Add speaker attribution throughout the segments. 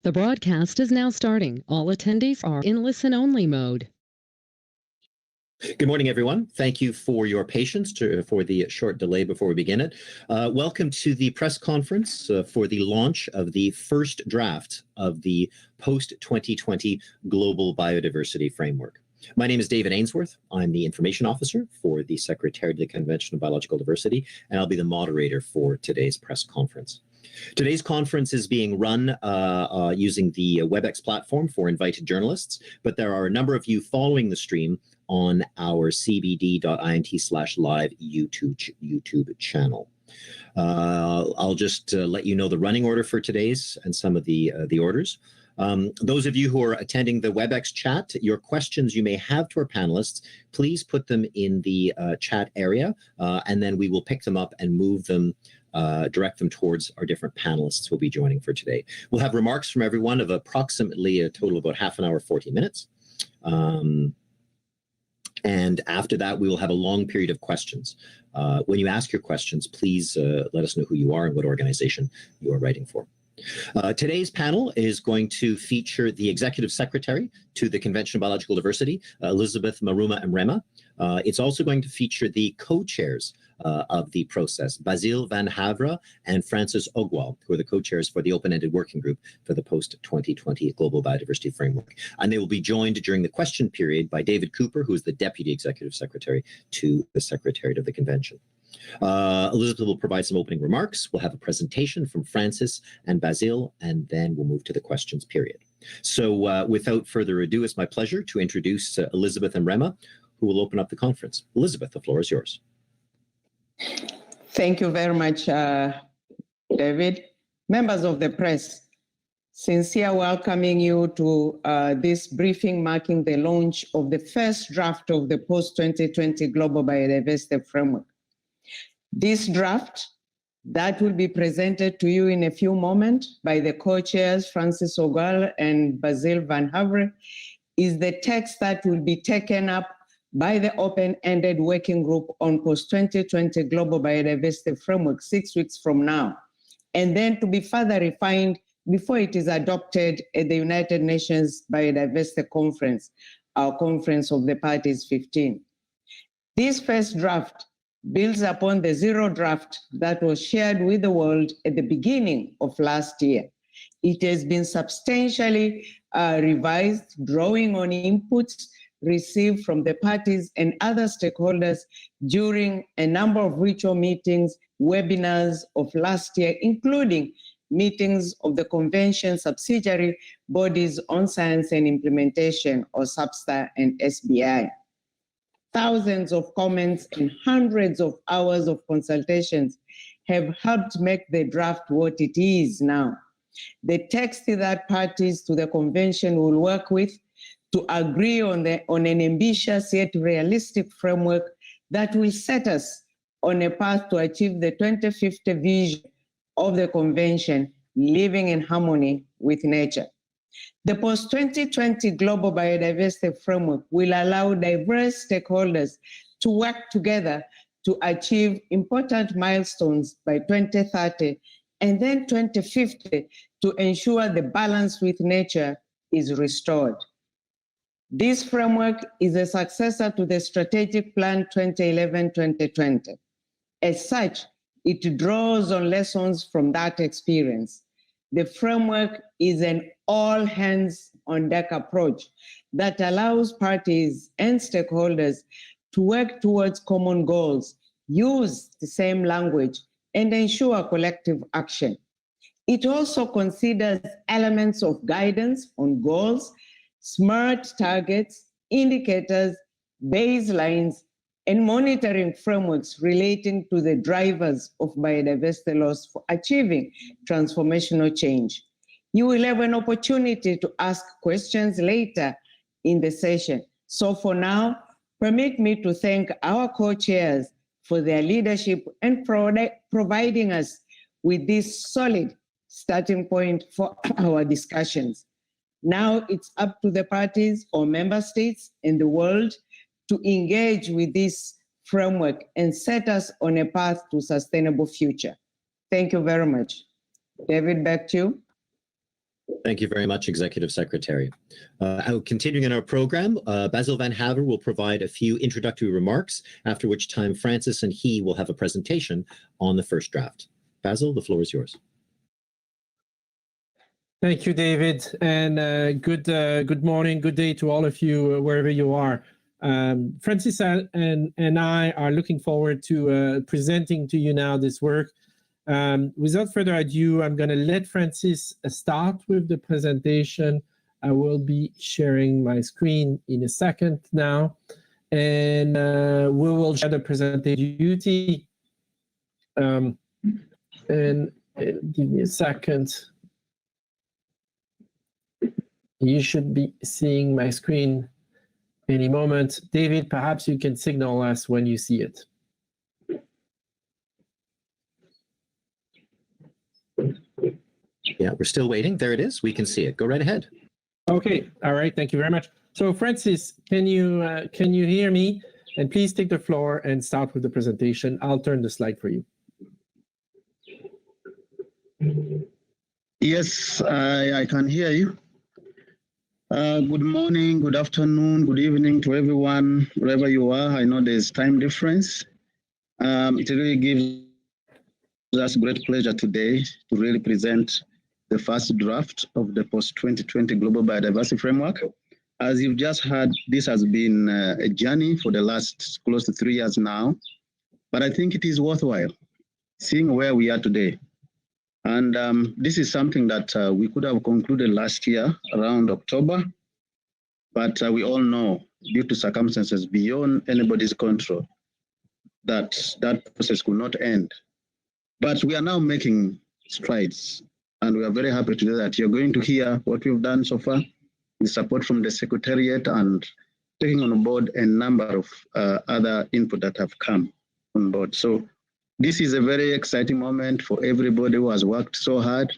Speaker 1: The broadcast is now starting. All attendees are in listen-only mode.
Speaker 2: Good morning, everyone. Thank you for your patience for the short delay before we begin it. Welcome to the press conference for the launch of the first draft of the post-2020 Global Biodiversity Framework. My name is David Ainsworth. I'm the Information Officer for the Secretariat of the Convention on Biological Diversity, and I'll be the moderator for today's press conference. Today's conference is being run using the WebEx platform for invited journalists, but there are a number of you following the stream on our cbd.int/live YouTube channel. I'll just let you know the running order for today's and some of the orders. Those of you who are attending the WebEx chat, your questions you may have to our panelists, please put them in the chat area, and then we will pick them up and move them, direct them towards our different panelists who will be joining for today. We'll have remarks from everyone of approximately a total of about half an hour, 40 minutes. And after that, we will have a long period of questions. When you ask your questions, please let us know who you are and what organization you are writing for. Today's panel is going to feature the Executive Secretary to the Convention on Biological Diversity, Elizabeth Maruma Mrema. It's also going to feature the co-chairs of the process, Basile Van Havre and Francis Ogwal, who are the co-chairs for the open-ended working group for the post-2020 Global Biodiversity Framework. And they will be joined during the question period by David Cooper, who is the Deputy Executive Secretary to the Secretariat of the Convention. Elizabeth will provide some opening remarks. We'll have a presentation from Francis and Basile, and then we'll move to the questions period. So without further ado, it's my pleasure to introduce Elizabeth Mrema, who will open up the conference. Elizabeth, the floor is yours.
Speaker 3: Thank you very much, David. Members of the press, sincere welcoming you to this briefing marking the launch of the first draft of the post-2020 Global Biodiversity Framework. This draft that will be presented to you in a few moments by the co-chairs, Francis Ogwal and Basile Van Havre, is the text that will be taken up by the open-ended working group on post-2020 Global Biodiversity Framework 6 weeks from now, and then to be further refined before it is adopted at the United Nations Biodiversity Conference, our Conference of the Parties 15. This first draft builds upon the zero draft that was shared with the world at the beginning of last year. It has been substantially revised, drawing on inputs received from the parties and other stakeholders during a number of virtual meetings, webinars of last year, including meetings of the Convention subsidiary bodies on science and implementation, or SABSTA and SBI. Thousands of comments and hundreds of hours of consultations have helped make the draft what it is now. The text that parties to the convention will work with to agree on an ambitious yet realistic framework that will set us on a path to achieve the 2050 vision of the convention, living in harmony with nature. The post-2020 Global Biodiversity Framework will allow diverse stakeholders to work together to achieve important milestones by 2030 and then 2050 to ensure the balance with nature is restored. This framework is a successor to the Strategic Plan 2011-2020. As such, it draws on lessons from that experience. The framework is an all-hands-on-deck approach that allows parties and stakeholders to work towards common goals, use the same language, and ensure collective action. It also considers elements of guidance on goals, smart targets, indicators, baselines, and monitoring frameworks relating to the drivers of biodiversity loss for achieving transformational change. You will have an opportunity to ask questions later in the session. So for now, permit me to thank our co-chairs for their leadership and providing us with this solid starting point for our discussions. Now it's up to the parties or member states in the world to engage with this framework and set us on a path to sustainable future. Thank you very much. David, back to you.
Speaker 2: Thank you very much, Executive Secretary. Continuing in our program, Basil van Haver will provide a few introductory remarks, after which time Francis and he will have a presentation on the first draft. Basil, the floor is yours.
Speaker 4: Thank you, David, and good morning, good day to all of you, wherever you are. Francis and I are looking forward to presenting to you now this work. Without further ado, I'm going to let Francis start with the presentation. I will be sharing my screen in a second now, and we will share the presentation duty. And give me a second. You should be seeing my screen any moment. David, perhaps you can signal us when you see it.
Speaker 2: Yeah, we're still waiting. There it is. We can see it. Go right ahead.
Speaker 4: Okay. All right. Thank you very much. So, Francis, can you hear me? And please take the floor and start with the presentation. I'll turn the slide for you.
Speaker 5: Yes, I can hear you. Good morning, good afternoon, good evening to everyone, wherever you are. I know there's time difference. It really gives us great pleasure today to really present the first draft of the post-2020 Global Biodiversity Framework. As you've just heard, this has been a journey for the last close to 3 years now, but I think it is worthwhile seeing where we are today. And this is something that we could have concluded last year around October, but we all know due to circumstances beyond anybody's control that that process could not end. But we are now making strides, and we are very happy today that you're going to hear what we've done so far, the support from the Secretariat, and taking on board a number of other input that have come on board. So this is a very exciting moment for everybody who has worked so hard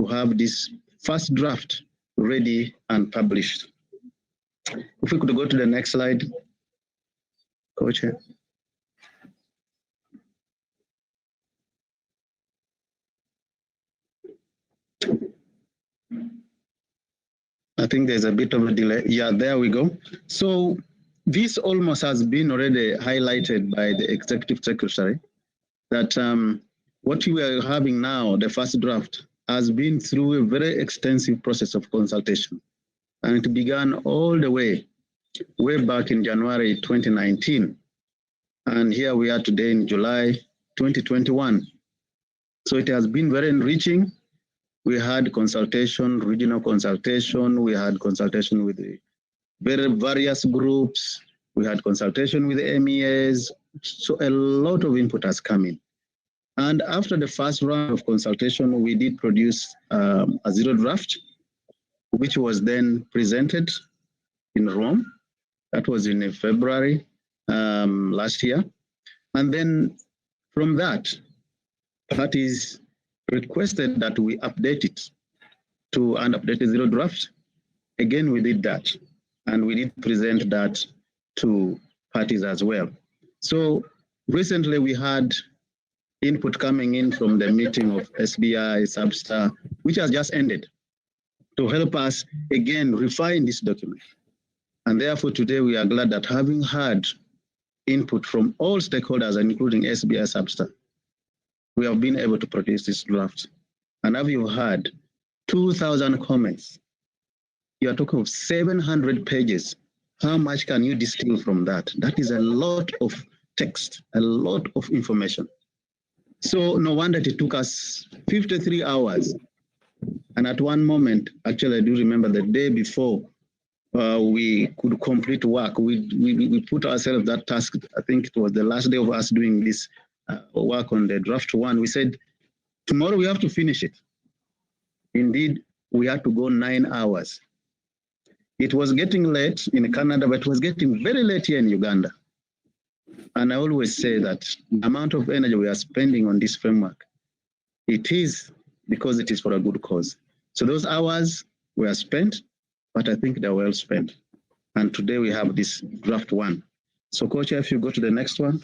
Speaker 5: to have this first draft ready and published. If we could go to the next slide, Coach. I think there's a bit of a delay. Yeah, there we go. So this almost has been already highlighted by the Executive Secretary, that what we are having now, the first draft, has been through a very extensive process of consultation. And it began all the way back in January 2019. And here we are today in July 2021. So it has been very enriching. We had consultation, regional consultation, we had consultation with the various groups, we had consultation with the MEAs, so a lot of input has come in. And after the first round of consultation, we did produce a zero draft, which was then presented in Rome. That was in February last year. And then from that, parties requested that we update it to an updated zero draft. Again, we did that, and we did present that to parties as well. So recently we had input coming in from the meeting of SBI, Substar, which has just ended, to help us again refine this document. And therefore today we are glad that having had input from all stakeholders, including SBI, Substar, we have been able to produce this draft. And have you heard 2,000 comments? You are talking of 700 pages. How much can you distill from that? That is a lot of text, a lot of information. So no wonder it took us 53 hours. And at one moment, actually I do remember the day before we could complete work, we put ourselves that task. I think it was the last day of us doing this work on the draft one. We said, tomorrow we have to finish it. Indeed, we had to go 9 hours. It was getting late in Canada, but it was getting very late here in Uganda. And I always say that the amount of energy we are spending on this framework, it is because it is for a good cause. So those hours were spent, but I think they're well spent. And today we have this draft one. So Coach, if you go to the next one.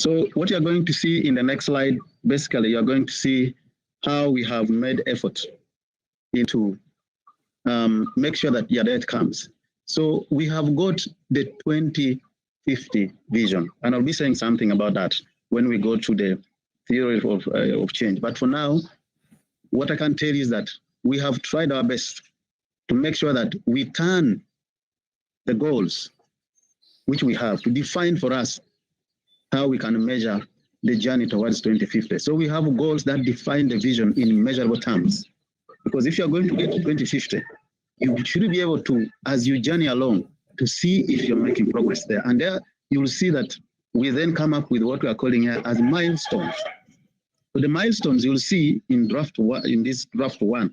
Speaker 5: So what you're going to see in the next slide, basically, you're going to see how we have made effort into make sure that that comes. So we have got the 2050 vision, and I'll be saying something about that when we go to the theory of change. But for now, what I can tell you is that we have tried our best to make sure that we turn the goals which we have to define for us how we can measure the journey towards 2050. So we have goals that define the vision in measurable terms. Because if you're going to get to 2050, you should be able to, as you journey along, to see if you're making progress there. And there you will see that we then come up with what we are calling here as milestones. So the milestones you'll see in draft one, in this draft one,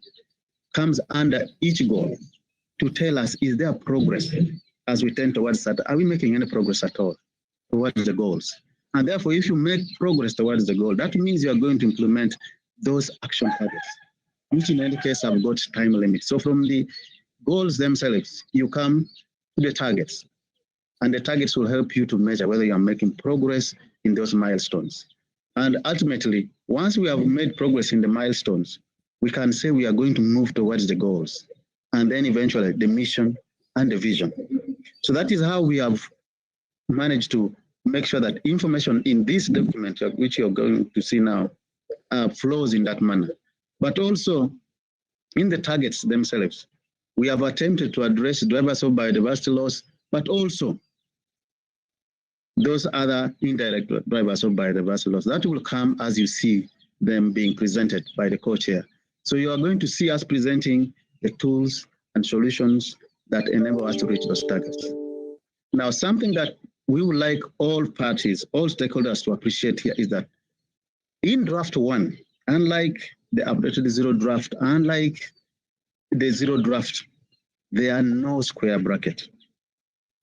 Speaker 5: comes under each goal to tell us, is there progress as we tend towards that? Are we making any progress at all towards the goals? And therefore, if you make progress towards the goal, that means you are going to implement those action habits, which in any case have got time limits. So from the goals themselves, you come to the targets, and the targets will help you to measure whether you are making progress in those milestones. And ultimately, once we have made progress in the milestones, we can say we are going to move towards the goals, and then eventually the mission and the vision. So that is how we have managed to make sure that information in this document, which you're going to see now, flows in that manner. But also, in the targets themselves, we have attempted to address drivers of biodiversity loss, but also those other indirect drivers of biodiversity loss. That will come as you see them being presented by the co-chair. So you are going to see us presenting the tools and solutions that enable us to reach those targets. Now, something that we would like all parties, all stakeholders to appreciate here is that in draft one, unlike the updated zero draft, unlike the zero draft, there are no square bracket.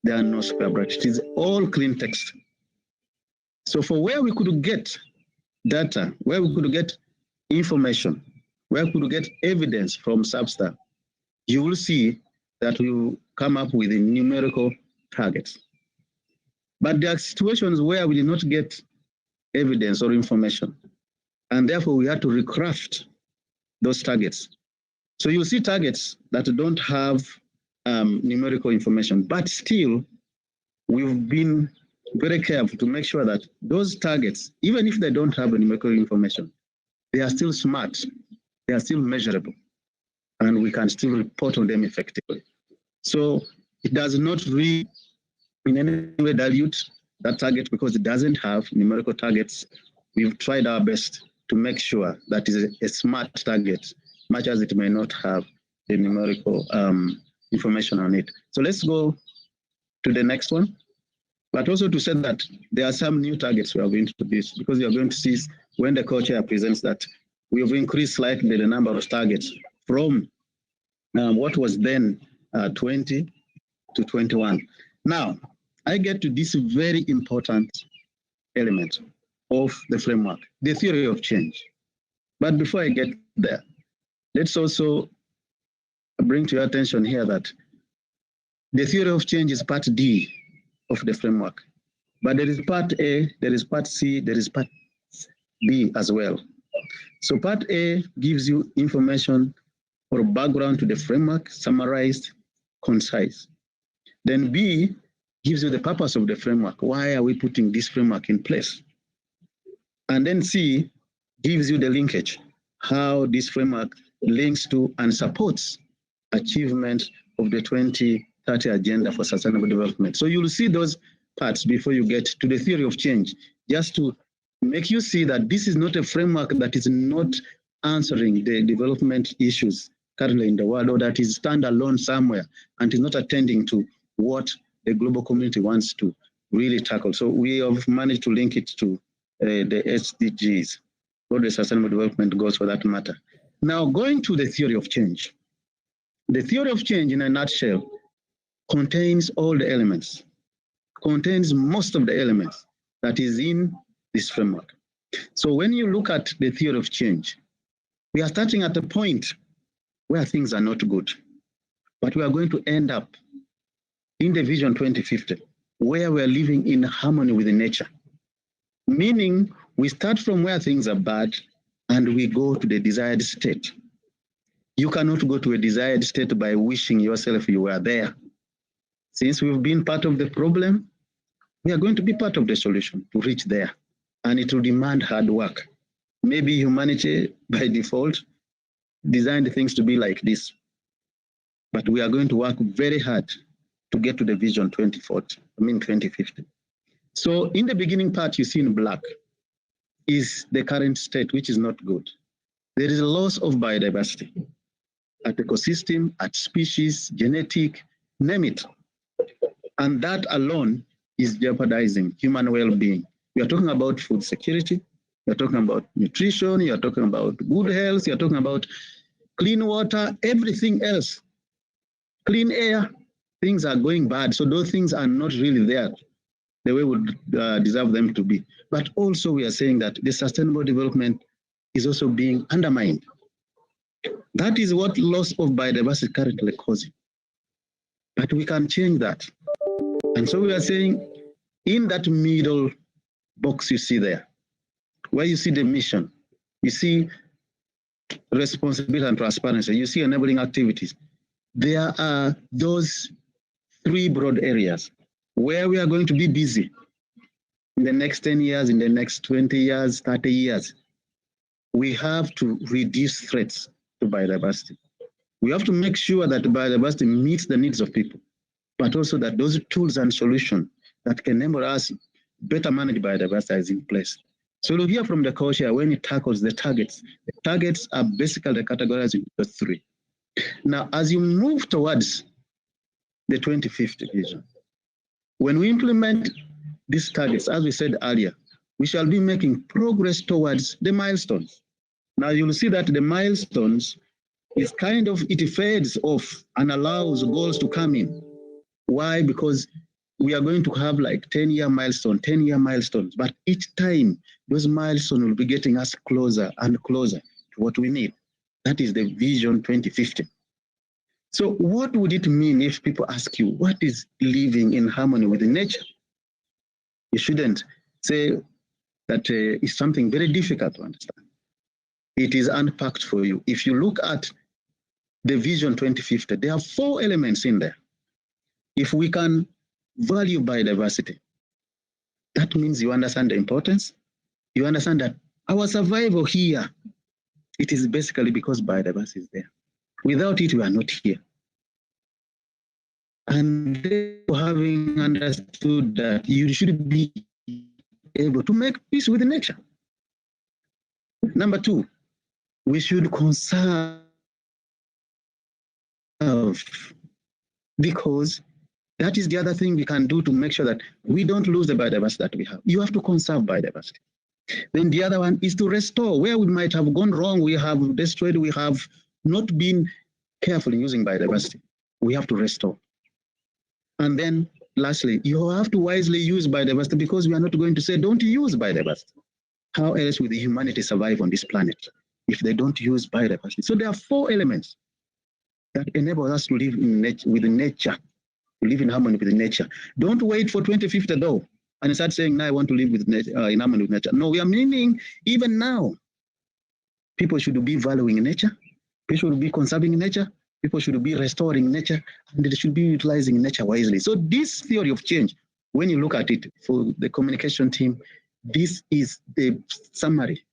Speaker 5: There are no square brackets. It is all clean text. So for where we could get data, where we could get information, where we could get evidence from Substar, you will see that we will come up with numerical targets. But there are situations where we did not get evidence or information, and therefore we had to recraft those targets. So you'll see targets that don't have numerical information, but still we've been very careful to make sure that those targets, even if they don't have numerical information, they are still smart, they are still measurable, and we can still report on them effectively. So it does not really in any way dilute that target because it doesn't have numerical targets. We've tried our best to make sure that is a smart target, much as it may not have the numerical information on it. So let's go to the next one. But also to say that there are some new targets we have introduced, because you're going to see when the co-chair presents that we have increased slightly the number of targets from what was then 20 to 21. Now, I get to this very important element of the framework, the theory of change. But before I get there, let's also bring to your attention here that the theory of change is part D of the framework. But there is part A, there is part C, there is part B as well. So part A gives you information or background to the framework, summarized, concise. Then B gives you the purpose of the framework. Why are we putting this framework in place? And then C gives you the linkage, how this framework links to and supports achievement of the 2030 Agenda for Sustainable Development. So you'll see those parts before you get to the theory of change, just to make you see that this is not a framework that is not answering the development issues currently in the world, or that is standalone somewhere and is not attending to what the global community wants to really tackle. So we have managed to link it to the SDGs, or the Sustainable Development Goals for that matter. Now, going to the theory of change. The theory of change, in a nutshell, contains all the elements, contains most of the elements that is in this framework. So when you look at the theory of change, we are starting at a point where things are not good, but we are going to end up in the Vision 2050, where we are living in harmony with nature. meaning we start from where things are bad and we go to the desired state. You cannot go to a desired state by wishing yourself you were there. Since we've been part of the problem, we are going to be part of the solution to reach there. And it will demand hard work. Maybe humanity, by default, designed things to be like this. But we are going to work very hard to get to the vision 2050. So in the beginning part you see in black is the current state, which is not good. There is a loss of biodiversity at ecosystem, at species, genetic, name it. And that alone is jeopardizing human well-being. We are talking about food security, we are talking about nutrition, you are talking about good health, you are talking about clean water, everything else. Clean air, things are going bad. So those things are not really there the way we would deserve them to be. But also we are saying that the sustainable development is also being undermined. That is what loss of biodiversity currently causing. But we can change that. And so we are saying in that middle box you see there, where you see the mission, you see responsibility and transparency, you see enabling activities. There are those three broad areas where we are going to be busy in the next 10 years, in the next 20 years, 30 years. We have to reduce threats to biodiversity. We have to make sure that biodiversity meets the needs of people, but also that those tools and solutions that can enable us better manage biodiversity is in place. So we'll hear from the co-chair when it tackles the targets. The targets are basically categorized into three. Now, as you move towards the 2050 vision, when we implement these targets, as we said earlier, we shall be making progress towards the milestones. Now you'll see that the milestones is kind of, it fades off and allows goals to come in. Why? Because we are going to have like 10-year milestone, 10-year milestones, but each time those milestones will be getting us closer and closer to what we need. That is the vision 2050. So what would it mean if people ask you, what is living in harmony with nature? You shouldn't say that it's something very difficult to understand. It is unpacked for you. If you look at the vision 2050, there are 4 elements in there. If we can value biodiversity, that means you understand the importance. You understand that our survival here, it is basically because biodiversity is there. Without it, we are not here. And having understood that, you should be able to make peace with nature. Number 2, we should conserve, because that is the other thing we can do to make sure that we don't lose the biodiversity that we have. You have to conserve biodiversity. Then the other one is to restore. Where we might have gone wrong, we have destroyed, we have not been careful in using biodiversity. We have to restore. And then lastly, you have to wisely use biodiversity, because we are not going to say don't use biodiversity. How else will the humanity survive on this planet if they don't use biodiversity? So there are 4 elements that enable us to live in with nature, to live in harmony with nature. Don't wait for 2050 though, and start saying, now I want to live with nature, in harmony with nature. No, we are meaning even now, people should be valuing nature, people should be conserving nature, people should be restoring nature, and they should be utilizing nature wisely. So this theory of change, when you look at it for the communication team, this is the summary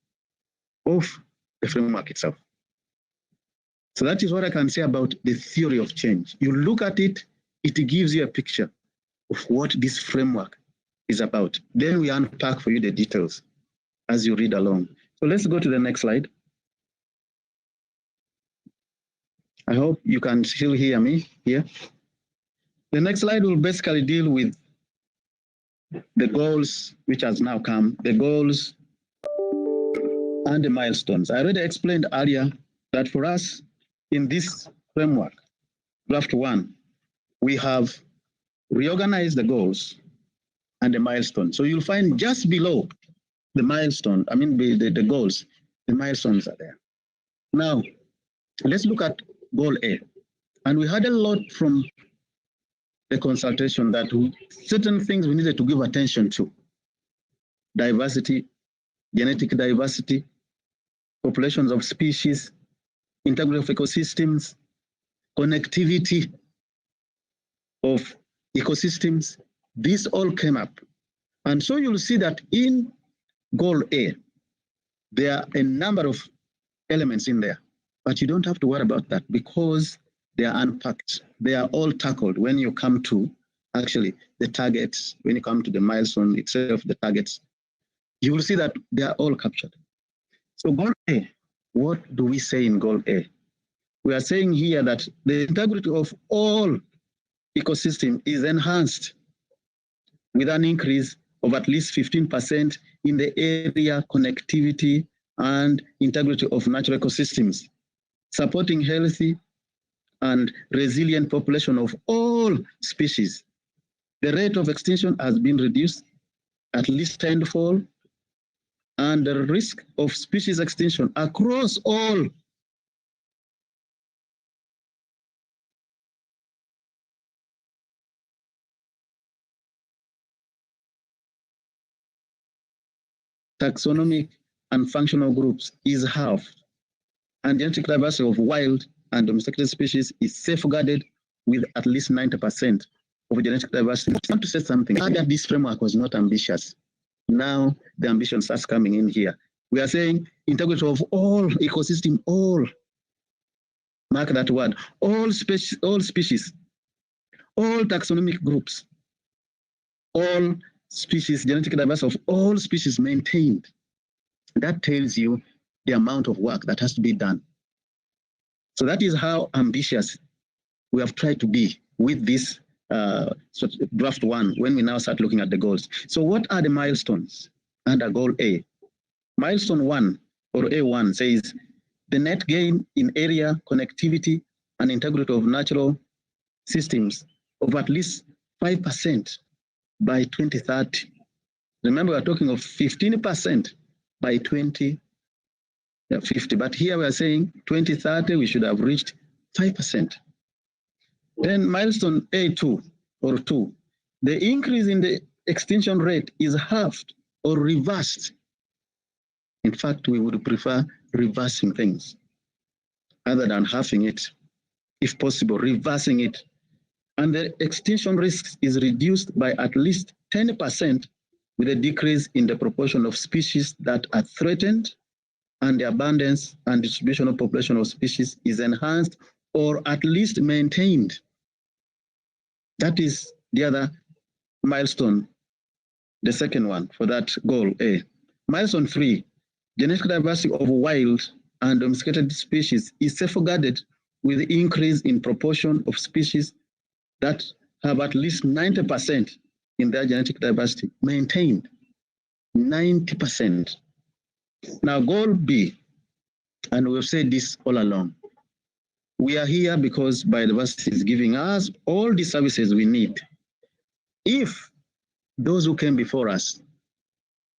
Speaker 5: of the framework itself. So that is what I can say about the theory of change. You look at it, it gives you a picture of what this framework is about. Then we unpack for you the details as you read along. So let's go to the next slide. I hope you can still hear me here. The next slide will basically deal with the goals which has now come, the goals and the milestones. I already explained earlier that for us in this framework, draft 1, we have reorganized the goals and the milestones. So you'll find just below the milestone, the goals, the milestones are there. Now, let's look at goal A. And we had a lot from the consultation that certain things we needed to give attention to. diversity, genetic diversity, populations of species, integrity of ecosystems, connectivity of ecosystems. These all came up. And so you'll see that in goal A, there are a number of elements in there, but you don't have to worry about that because they are unpacked. They are all tackled when you come to actually the targets, when you come to the milestone itself, the targets, you will see that they are all captured. So goal A, what do we say in goal A? We are saying here that the integrity of all ecosystem is enhanced with an increase of at least 15% in the area connectivity and integrity of natural ecosystems, supporting healthy and resilient population of all species. The rate of extinction has been reduced at least tenfold, and the risk of species extinction across all taxonomic and functional groups is halved, and genetic diversity of wild and domesticated species is safeguarded with at least 90% of genetic diversity. I want to say something. That this framework was not ambitious. Now the ambition starts coming in here. We are saying integrity of all ecosystem, all, mark that word, all species, all taxonomic groups, all species, genetic diversity of all species maintained. That tells you the amount of work that has to be done. So that is how ambitious we have tried to be with this draft one when we now start looking at the goals. So what are the milestones under goal A? Milestone 1 or A1 says the net gain in area, connectivity, and integrity of natural systems of at least 5% by 2030. Remember, we're talking of 15% by 2050, but here we are saying 2030 we should have reached 5%. Then milestone A2 or 2, the increase in the extinction rate is halved or reversed. In fact, we would prefer reversing things other than halving it, if possible, reversing it. And the extinction risk is reduced by at least 10% with a decrease in the proportion of species that are threatened, and the abundance and distribution of population of species is enhanced or at least maintained. That is the other milestone, the second one for that goal A. Milestone 3, genetic diversity of wild and domesticated species is safeguarded with the increase in proportion of species that have at least 90% in their genetic diversity maintained, 90%. Now goal B, and we've said this all along, we are here because biodiversity is giving us all the services we need. If those who came before us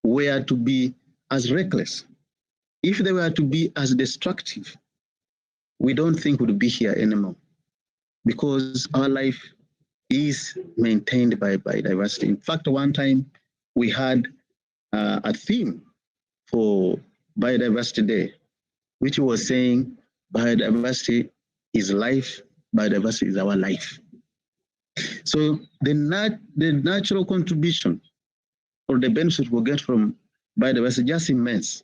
Speaker 5: were to be as reckless, if they were to be as destructive, we don't think we'd be here anymore, because our life is maintained by biodiversity. In fact, one time we had a theme for Biodiversity Day, which was saying biodiversity is life, biodiversity is our life. So the natural contribution or the benefit we'll get from biodiversity is just immense.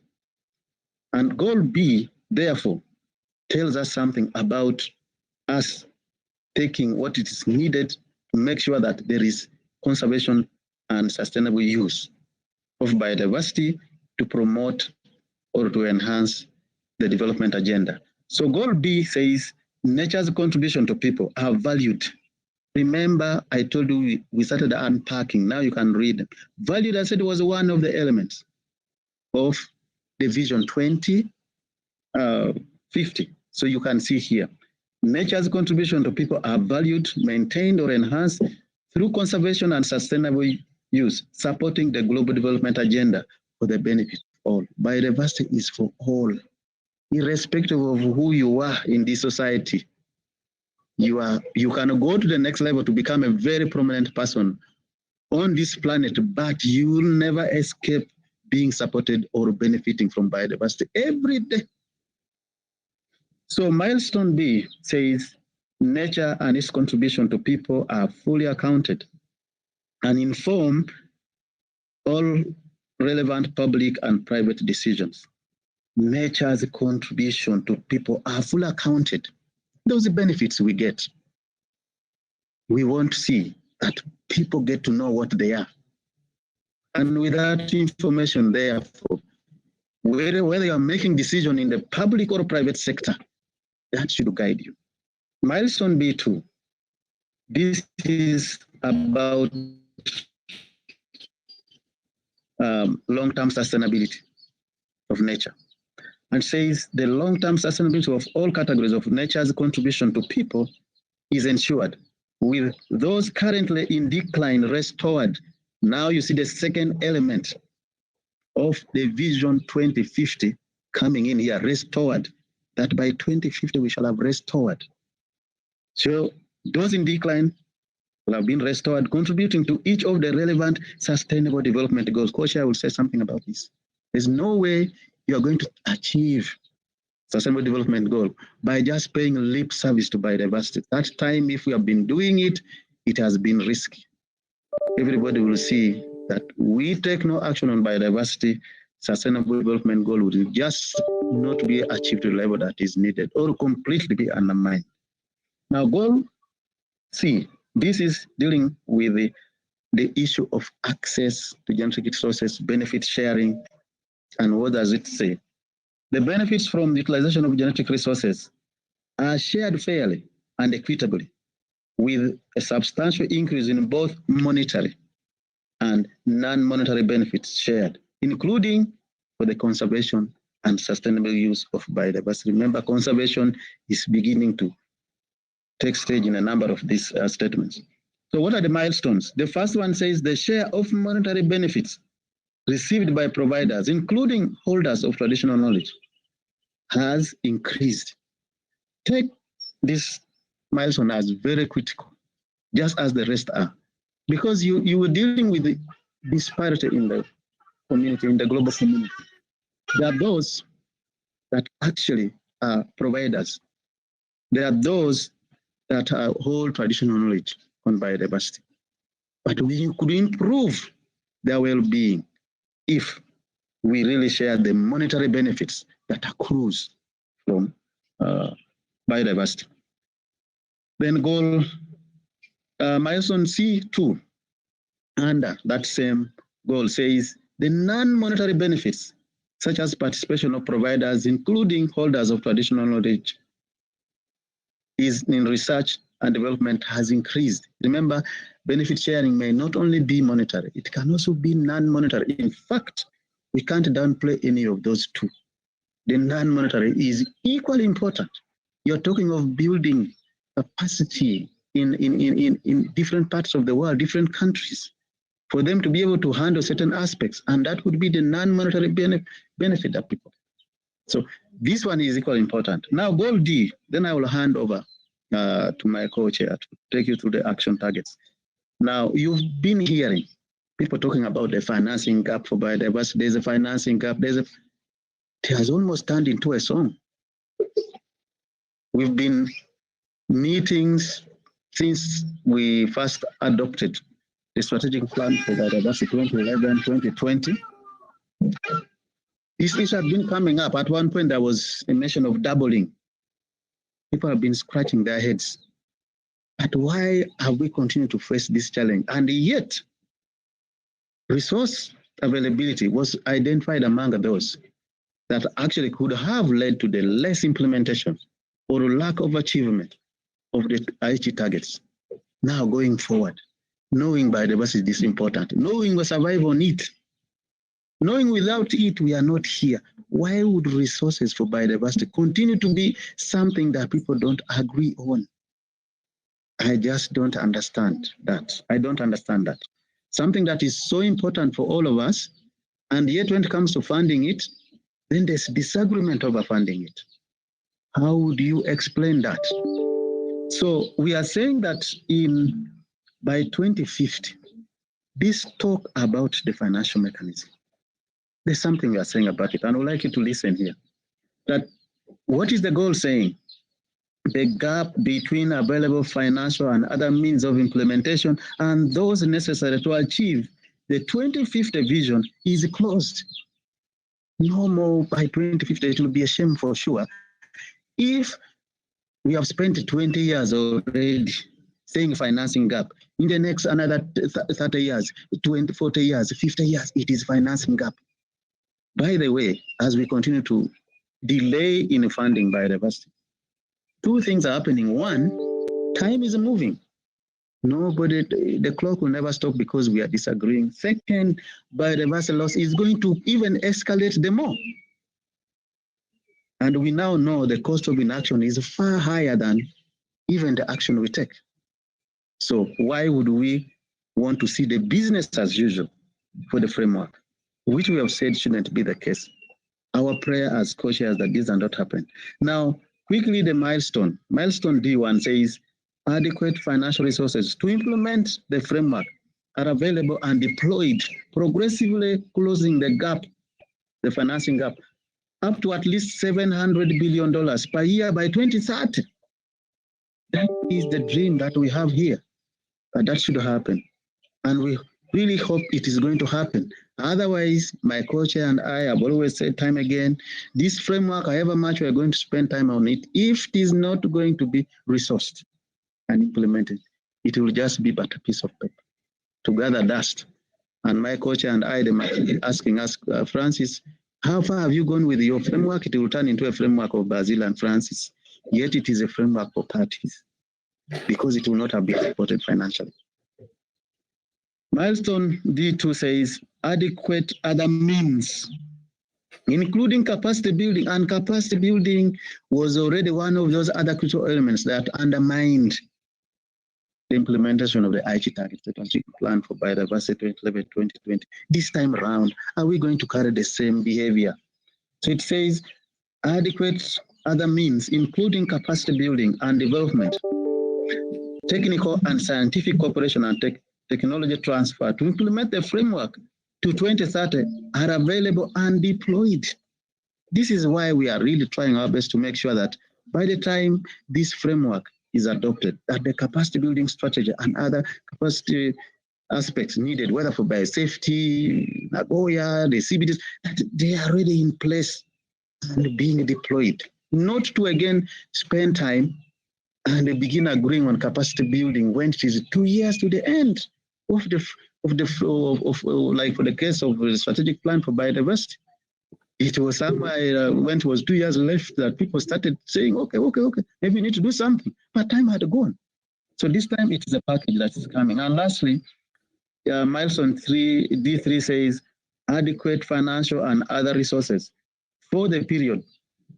Speaker 5: And goal B, therefore, tells us something about us taking what it is needed to make sure that there is conservation and sustainable use of biodiversity to promote or to enhance the development agenda. So goal B says nature's contribution to people are valued. Remember, I told you we started unpacking. Now you can read. Valued, I said, was one of the elements of the Vision 2050. So you can see here, nature's contribution to people are valued, maintained, or enhanced through conservation and sustainable use, supporting the global development agenda for the benefit of all. Biodiversity is for all, irrespective of who you are in this society. You can go to the next level to become a very prominent person on this planet, but you will never escape being supported or benefiting from biodiversity every day. So milestone B says nature and its contribution to people are fully accounted and inform all relevant public and private decisions. Nature's contribution to people are fully accounted. Those are the benefits we get. We want to see that people get to know what they are. And with that information, therefore, whether you are making decisions in the public or private sector, that should guide you. Milestone B2, this is about long-term sustainability of nature, and says the long-term sustainability of all categories of nature's contribution to people is ensured, with those currently in decline restored. Now you see the second element of the Vision 2050 coming in here, restored, that by 2050 we shall have restored. So those in decline will have been restored, contributing to each of the relevant sustainable development goals. Coach, I will say something about this. There's no way you're going to achieve sustainable development goal by just paying lip service to biodiversity. That time, if we have been doing it, it has been risky. Everybody will see that we take no action on biodiversity, sustainable development goal will just not be achieved to the level that is needed or completely be undermined. Now, goal C, this is dealing with the issue of access to genetic resources, benefit sharing, and what does it say? The benefits from the utilization of genetic resources are shared fairly and equitably, with a substantial increase in both monetary and non-monetary benefits shared, including for the conservation and sustainable use of biodiversity. Remember, conservation is beginning to take stage in a number of these statements. So what are the milestones? The first one says the share of monetary benefits received by providers, including holders of traditional knowledge, has increased. Take this milestone as very critical, just as the rest are, because you were dealing with the disparity in the community, in the global community. There are those that actually are providers. There are those that hold traditional knowledge on biodiversity. But we could improve their well-being if we really share the monetary benefits that accrues from biodiversity. Then goal milestone C2, under that same goal, says the non-monetary benefits, such as participation of providers, including holders of traditional knowledge, is in research and development has increased. Remember, benefit sharing may not only be monetary, it can also be non-monetary. In fact, we can't downplay any of those two. The non-monetary is equally important. You're talking of building capacity in different parts of the world, different countries, for them to be able to handle certain aspects, and that would be the non-monetary benefit that people. So this one is equally important. Now, goal D, then I will hand over to my co-chair to take you through the action targets. Now, you've been hearing people talking about the financing gap for biodiversity. There's a financing gap. It has almost turned into a song. We've been meetings since we first adopted the strategic plan for biodiversity 2011-2020. These issues have been coming up. At one point, there was a mention of doubling. People have been scratching their heads. But why have we continued to face this challenge? And yet, resource availability was identified among those that actually could have led to the less implementation or lack of achievement of the Aichi targets. Now going forward, knowing biodiversity is important, knowing we survive on it, knowing without it we are not here. Why would resources for biodiversity continue to be something that people don't agree on? I just don't understand that. I don't understand that. Something that is so important for all of us, and yet when it comes to funding it, then there's disagreement over funding it. How would you explain that? So we are saying that by 2050, this talk about the financial mechanism there's something we are saying about it, and I would like you to listen here. That what is the goal saying? The gap between available financial and other means of implementation and those necessary to achieve the 2050 vision is closed. No more by 2050, it will be a shame for sure. If we have spent 20 years already saying financing gap, in the next another 30 years, 20, 40 years, 50 years, it is financing gap. By the way, as we continue to delay in funding biodiversity, two things are happening. One, time is moving. Nobody, the clock will never stop because we are disagreeing. Second, biodiversity loss is going to even escalate the more. And we now know the cost of inaction is far higher than even the action we take. So why would we want to see the business as usual for the framework, which we have said shouldn't be the case? Our prayer as co-chairs that this does not happen. Now, quickly, the milestone. Milestone D1 says adequate financial resources to implement the framework are available and deployed, progressively closing the gap, the financing gap, up to at least $700 billion per year by 2030. That is the dream that we have here, that should happen. And we really hope it is going to happen. Otherwise, my co-chair and I have always said time again, this framework, however much we are going to spend time on it, if it is not going to be resourced and implemented, it will just be but a piece of paper to gather dust. And my co-chair and I, they might be asking us, Francis, how far have you gone with your framework? It will turn into a framework of Brazil and Francis, yet it is a framework for parties because it will not have been supported financially. Milestone D2 says adequate other means, including capacity building, and capacity building was already one of those other critical elements that undermined the implementation of the IG targets, the strategic plan for biodiversity 2011-2020. This time around, are we going to carry the same behavior? So it says adequate other means, including capacity building and development, technical and scientific cooperation and technology transfer to implement the framework to 2030 are available and deployed. This is why we are really trying our best to make sure that by the time this framework is adopted, that the capacity building strategy and other capacity aspects needed, whether for biosafety, Nagoya, the CBDs, that they are already in place and being deployed. Not to again spend time and begin agreeing on capacity building when it is 2 years to the end of like for the case of the strategic plan for biodiversity. It was somewhere when it was 2 years left that people started saying, okay, maybe we need to do something, but time had gone. So this time it is a package that is coming. And lastly, milestone D3 says adequate financial and other resources for the period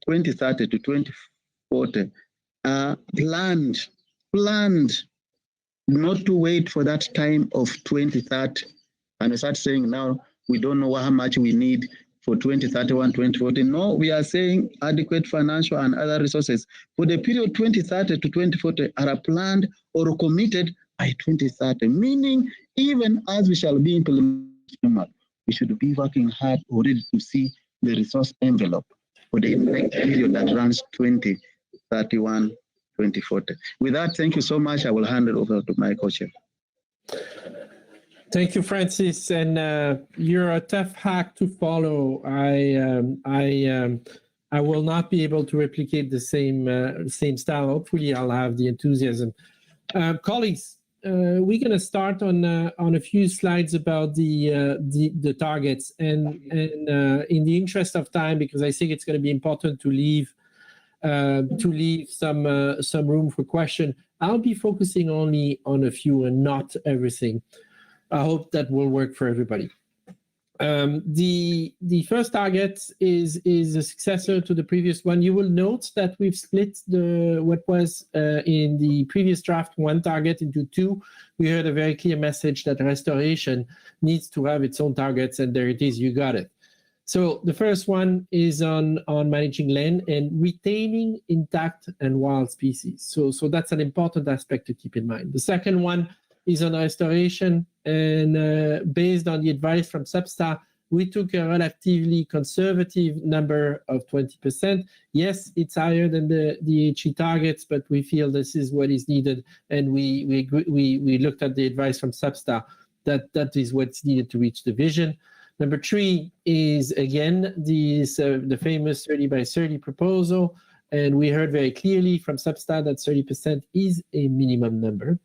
Speaker 5: 2030 to 2040 are planned, not to wait for that time of 2030. And we start saying now, we don't know how much we need for 2031, 2040. No, we are saying adequate financial and other resources for the period 2030 to 2040 are planned or committed by 2030, meaning even as we shall be implementing, we should be working hard already to see the resource envelope for the next period that runs 2031, 2040. With that, thank you so much. I will hand it over to my co-chair.
Speaker 4: Thank you, Francis. And you're a tough hack to follow. I will not be able to replicate the same style. Hopefully, I'll have the enthusiasm. Colleagues, we're going to start on a few slides about the targets. And in the interest of time, because I think it's going to be important to leave some room for question, I'll be focusing only on a few and not everything. I hope that will work for everybody. The first target is a successor to the previous one. You will note that we've split what was in the previous draft one target into two. We heard a very clear message that restoration needs to have its own targets, and there it is, you got it. So the first one is on managing land and retaining intact and wild species. So that's an important aspect to keep in mind. The second one is on restoration, and based on the advice from Substa, We took a relatively conservative number of 20%. Yes, it's higher than the HE targets, but we feel this is what is needed, and we looked at the advice from Substa that is what's needed to reach the vision. Number 3 is, again, the famous 30 by 30 proposal, and we heard very clearly from Substa that 30% is a minimum number.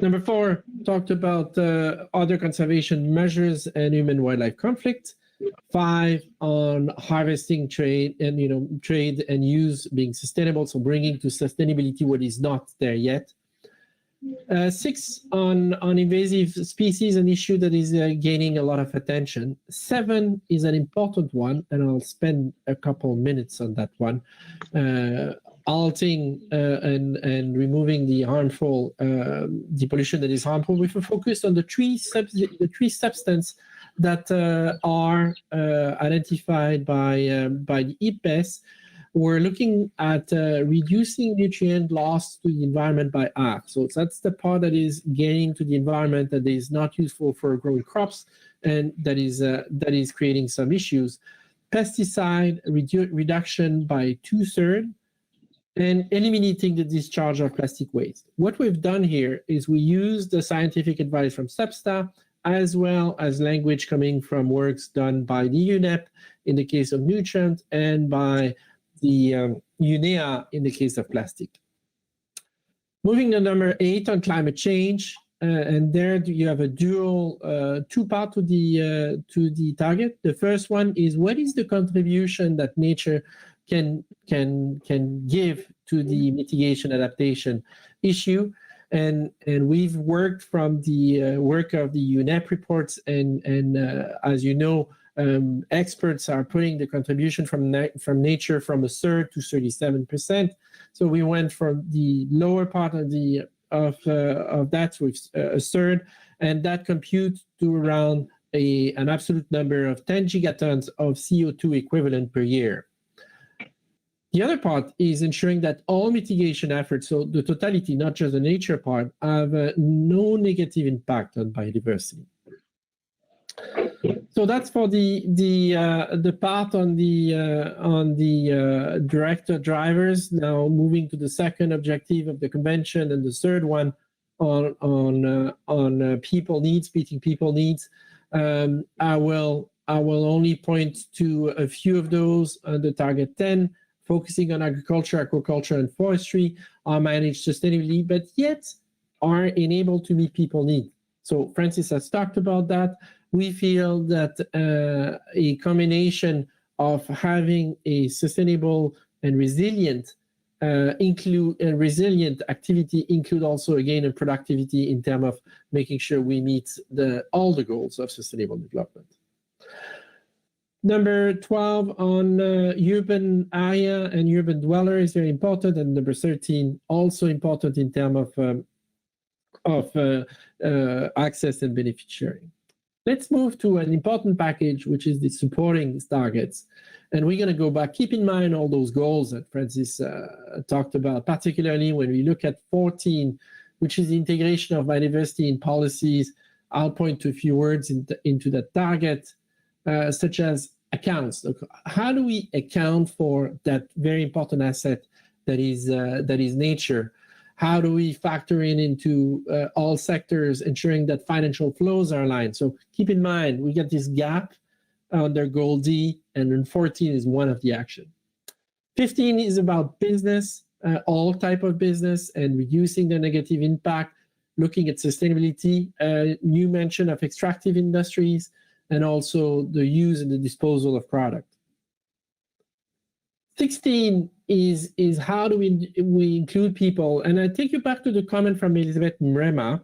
Speaker 4: Number 4 talked about other conservation measures and human-wildlife conflict. 5 on harvesting, trade, and trade and use being sustainable, so bringing to sustainability what is not there yet. 6 on invasive species, an issue that is gaining a lot of attention. 7 is an important one, and I'll spend a couple minutes on that one. Halting and removing the harmful depollution that is harmful, with a focus on the three substances that are identified by the IPBES. We're looking at reducing nutrient loss to the environment by half. So that's the part that is gaining to the environment that is not useful for growing crops, and that is creating some issues. Pesticide reduction by 2/3, and eliminating the discharge of plastic waste. What we've done here is we use the scientific advice from Substa, as well as language coming from works done by the UNEP in the case of nutrient, and by the UNEA in the case of plastic. Moving to number 8 on climate change, and there you have a dual two-part to the target. The first one is, what is the contribution that nature can give to the mitigation adaptation issue? And we've worked from the work of the UNEP reports, and as you know, experts are putting the contribution from nature from 1/3 to 37%. So we went from the lower part of that with 1/3, and that computes to around an absolute number of 10 gigatons of CO2 equivalent per year. The other part is ensuring that all mitigation efforts, so the totality, not just the nature part, have no negative impact on biodiversity. So that's for the part on the director drivers. Now moving to the second objective of the convention, and the third one on people needs, meeting people needs. I will only point to a few of those under target 10. Focusing on agriculture, aquaculture, and forestry are managed sustainably, but yet are enabled to meet people needs. So Francis has talked about that. We feel that a combination of having a sustainable and resilient activity include also, again, a productivity in terms of making sure we meet all the goals of sustainable development. Number 12 on urban area and urban dweller is very important, and number 13 also important in terms of access and benefit sharing. Let's move to an important package, which is the supporting targets. And we're going to go back. Keep in mind all those goals that Francis talked about, particularly when we look at 14, which is the integration of biodiversity in policies. I'll point to a few words into that target, such as accounts. How do we account for that very important asset that is nature? How do we factor into all sectors, ensuring that financial flows are aligned? So keep in mind, we get this gap under goal D, and then 14 is one of the action. 15 is about business, all type of business, and reducing the negative impact, looking at sustainability, new mention of extractive industries, and also the use and the disposal of product. 16 is how do we include people? And I take you back to the comment from Elizabeth Mrema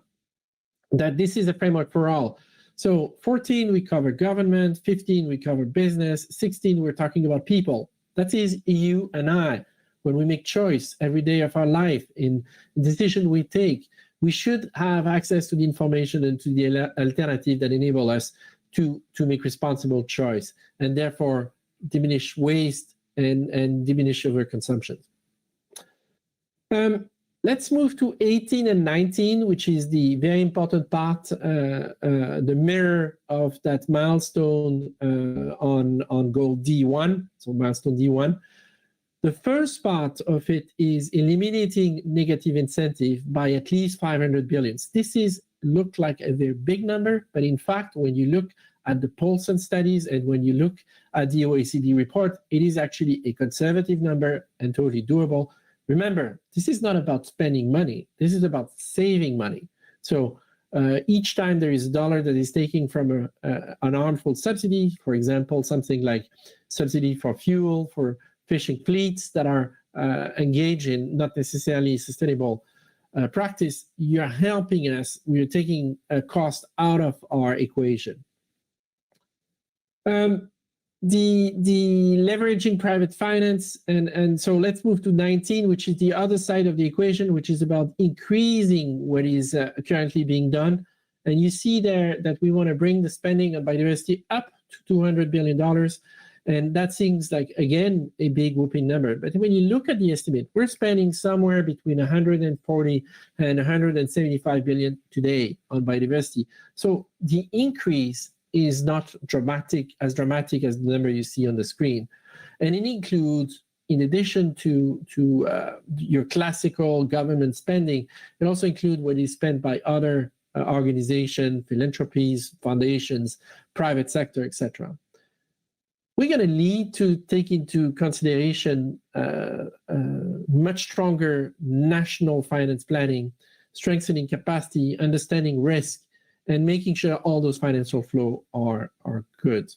Speaker 4: that this is a framework for all. So 14, we cover government, 15, we cover business, 16, we're talking about people. That is you and I. When we make choice every day of our life in decision we take, we should have access to the information and to the alternative that enable us to make responsible choice, and therefore diminish waste and diminish overconsumption. Let's move to 18 and 19, which is the very important part, the mirror of that milestone on goal D1, so milestone D1. The first part of it is eliminating negative incentive by at least 500 billion. This looked like a very big number, but in fact, when you look at the Paulson studies and when you look at the OECD report, it is actually a conservative number and totally doable. Remember, this is not about spending money. This is about saving money. So each time there is a dollar that is taken from an harmful subsidy, for example, something like subsidy for fuel, for fishing fleets that are engaged in not necessarily sustainable practice, you're helping us. We're taking a cost out of our equation. The leveraging private finance, and so let's move to 19, which is the other side of the equation, which is about increasing what is currently being done. And you see there that we want to bring the spending on biodiversity up to $200 billion. And that seems like, again, a big whooping number. But when you look at the estimate, we're spending somewhere between 140 and 175 billion today on biodiversity. So the increase is not as dramatic as the number you see on the screen. And it includes, in addition to your classical government spending, it also includes what is spent by other organizations, philanthropies, foundations, private sector, etc. We're going to need to take into consideration much stronger national finance planning, strengthening capacity, understanding risk, and making sure all those financial flow are good.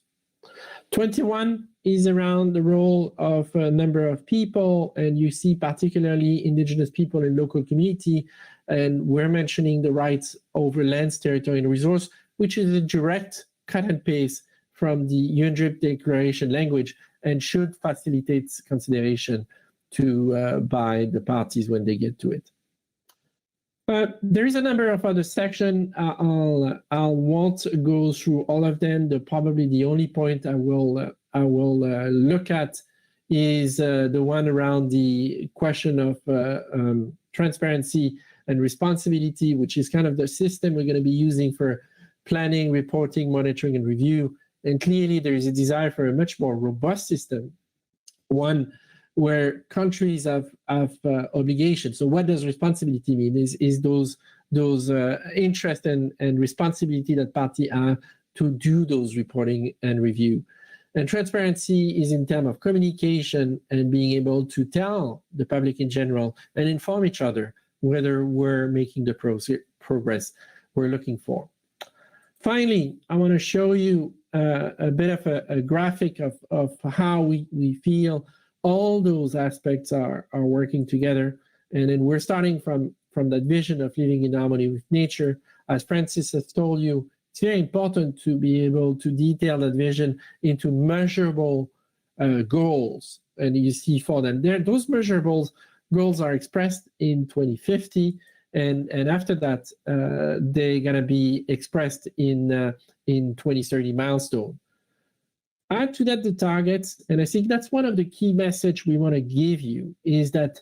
Speaker 4: 21 is around the role of a number of people, and you see particularly indigenous people in local community, and we're mentioning the rights over lands, territory, and resource, which is a direct cut and paste from the UNDRIP declaration language and should facilitate consideration by the parties when they get to it. There is a number of other sections. I won't go through all of them. Probably the only point I will look at is the one around the question of transparency and responsibility, which is kind of the system we're going to be using for planning, reporting, monitoring, and review. And clearly, there is a desire for a much more robust system, one where countries have obligations. So what does responsibility mean? Is those interest and responsibility that parties have to do those reporting and review. And transparency is in terms of communication and being able to tell the public in general and inform each other whether we're making the progress we're looking for. Finally, I want to show you a bit of a graphic of how we feel all those aspects are working together. And then we're starting from that vision of living in harmony with nature. As Francis has told you, it's very important to be able to detail that vision into measurable goals. And you see for them there, those measurable goals are expressed in 2050. And after that, they're going to be expressed in 2030 milestone. Add to that the targets, and I think that's one of the key message we want to give you, is that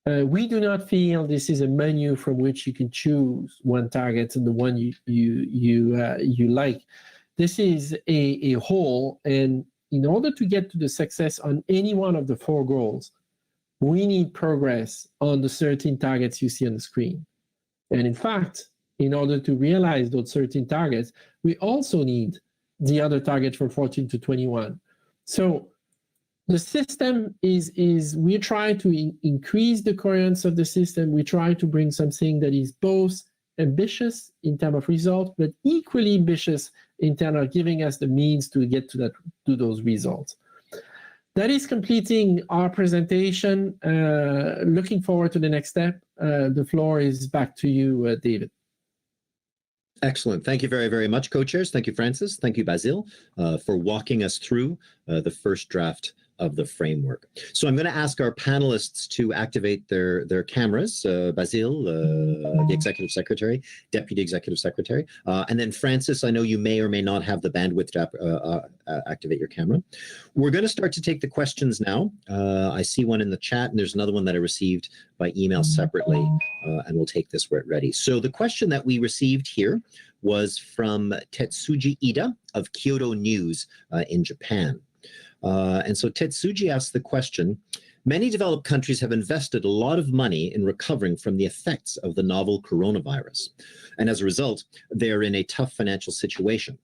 Speaker 4: we do not feel this is a menu from which you can choose one target and the one you like. This is a whole, and in order to get to the success on any one of the 4 goals, we need progress on the 13 targets you see on the screen. And in fact, in order to realize those 13 targets, we also need the other target from 14 to 21. So the system is we try to increase the coherence of the system. We try to bring something that is both ambitious in terms of results, but equally ambitious in terms of giving us the means to get to those results. That is completing our presentation. Looking forward to the next step. The floor is back to you, David.
Speaker 2: Excellent. Thank you very, very much, co-chairs. Thank you, Francis. Thank you, Basile, for walking us through the first draft of the framework. So I'm going to ask our panelists to activate their cameras. Basile, the Executive Secretary, Deputy Executive Secretary, and then Francis, I know you may or may not have the bandwidth to activate your camera. We're going to start to take the questions now. I see one in the chat, and there's another one that I received by email separately, and we'll take this where it's ready. So the question that we received here was from Tetsuji Ida of Kyoto News in Japan. And so Tetsuji asked the question, many developed countries have invested a lot of money in recovering from the effects of the novel coronavirus. And as a result, they're in a tough financial situation.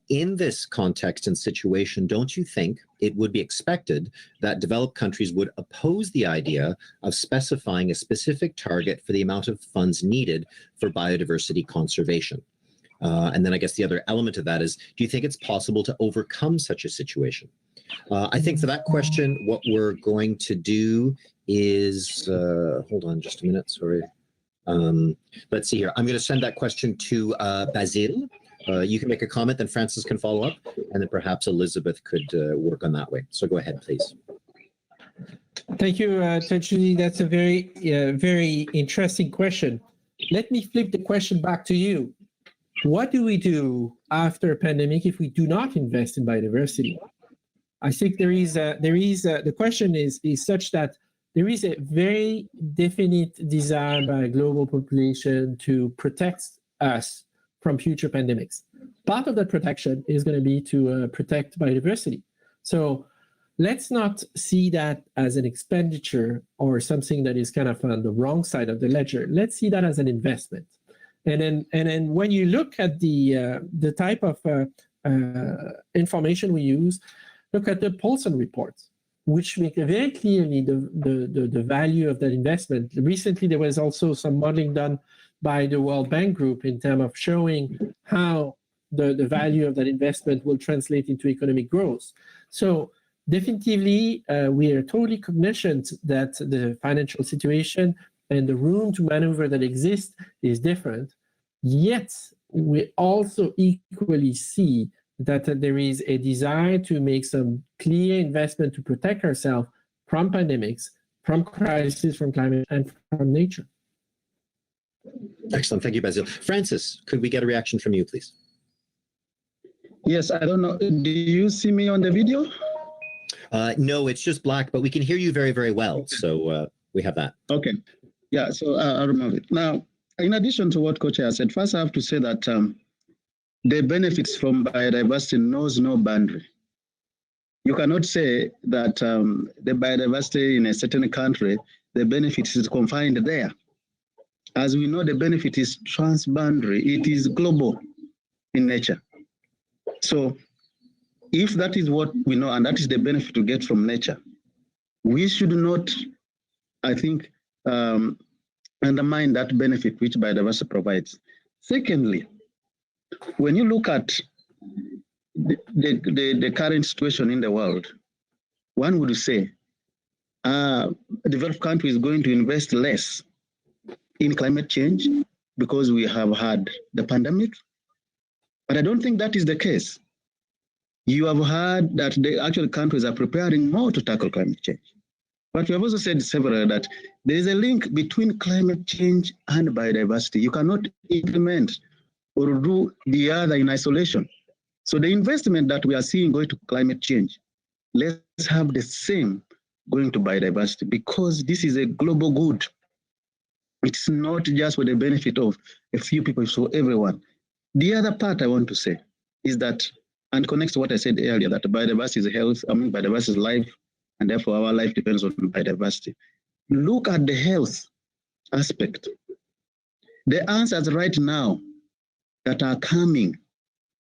Speaker 2: In this context and situation, don't you think it would be expected that developed countries would oppose the idea of specifying a specific target for the amount of funds needed for biodiversity conservation? And then I guess the other element of that is, do you think it's possible to overcome such a situation? I think for that question, what we're going to do is, hold on just a minute, sorry. Let's see here. I'm going to send that question to Basile. You can make a comment, then Francis can follow up, and then perhaps Elizabeth could work on that way. So go ahead, please.
Speaker 4: Thank you, Tetsuji. That's a very, very interesting question. Let me flip the question back to you. What do we do after a pandemic if we do not invest in biodiversity? I think the question is such that there is a very definite desire by a global population to protect us from future pandemics. Part of that protection is going to be to protect biodiversity. So let's not see that as an expenditure or something that is kind of on the wrong side of the ledger. Let's see that as an investment. And then when you look at the type of information we use, look at the Paulson reports, which make very clearly the value of that investment. Recently, there was also some modeling done by the World Bank Group in terms of showing how the value of that investment will translate into economic growth. So definitively, we are totally cognizant that the financial situation and the room to maneuver that exists is different. Yet, we also equally see that there is a desire to make some clear investment to protect ourselves from pandemics, from crises, from climate, and from nature.
Speaker 2: Excellent. Thank you, Basile. Francis, could we get a reaction from you, please?
Speaker 5: Yes, I don't know. Do you see me on the video?
Speaker 2: No, it's just black, but we can hear you very, very well.
Speaker 5: Okay.
Speaker 2: So we have that.
Speaker 5: Okay. Yeah, so I'll remove it. Now, in addition to what Coach has said, first I have to say that the benefits from biodiversity knows no boundary. You cannot say that the biodiversity in a certain country, the benefit is confined there. As we know, the benefit is transboundary. It is global in nature. So if that is what we know, and that is the benefit to get from nature, we should not, I think, undermine that benefit which biodiversity provides. Secondly, when you look at the current situation in the world, one would say a developed country is going to invest less in climate change because we have had the pandemic. But I don't think that is the case. You have heard that the actual countries are preparing more to tackle climate change. But we have also said several that there is a link between climate change and biodiversity. You cannot implement or do the other in isolation. So the investment that we are seeing going to climate change, let's have the same going to biodiversity, because this is a global good. It's not just for the benefit of a few people, it's for everyone. The other part I want to say is that, and connects to what I said earlier, that biodiversity is health, biodiversity is life, and therefore our life depends on biodiversity. Look at the health aspect. The answers right now that are coming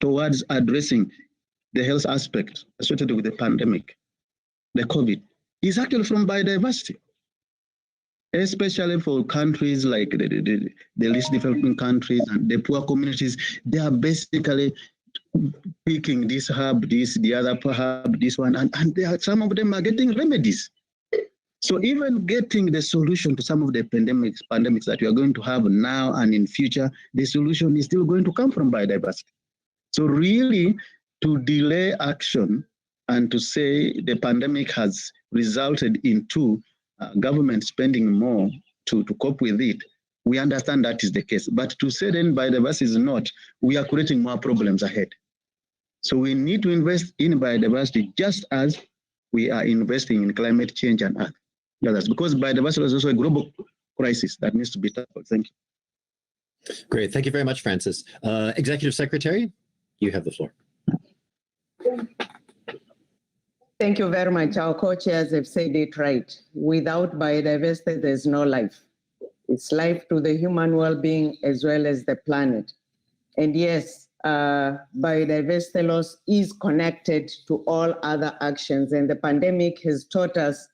Speaker 5: towards addressing the health aspect associated with the pandemic, the COVID, is actually from biodiversity, especially for countries like the least developing countries and the poor communities. They are basically picking this herb, the other herb, this one, and some of them are getting remedies. So even getting the solution to some of the pandemics that we are going to have now and in future, the solution is still going to come from biodiversity. So really, to delay action and to say the pandemic has resulted into government spending more to cope with it, we understand that is the case. But to say then biodiversity is not, we are creating more problems ahead. So we need to invest in biodiversity just as we are investing in climate change and others, because biodiversity is also a global crisis that needs to be tackled. Thank you.
Speaker 2: Great. Thank you very much, Francis. Executive Secretary, you have the floor.
Speaker 3: Thank you very much. Our co-chairs have said it right. Without biodiversity, there's no life. It's life to the human well-being as well as the planet. And yes, biodiversity loss is connected to all other actions. And the pandemic has taught us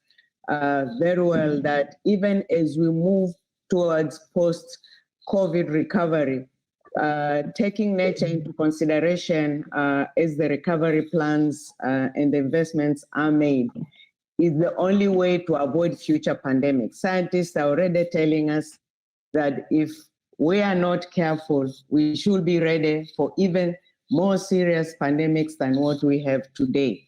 Speaker 3: very well that even as we move towards post-COVID recovery, taking nature into consideration as the recovery plans and the investments are made is the only way to avoid future pandemics. Scientists are already telling us that if we are not careful, we should be ready for even more serious pandemics than what we have today.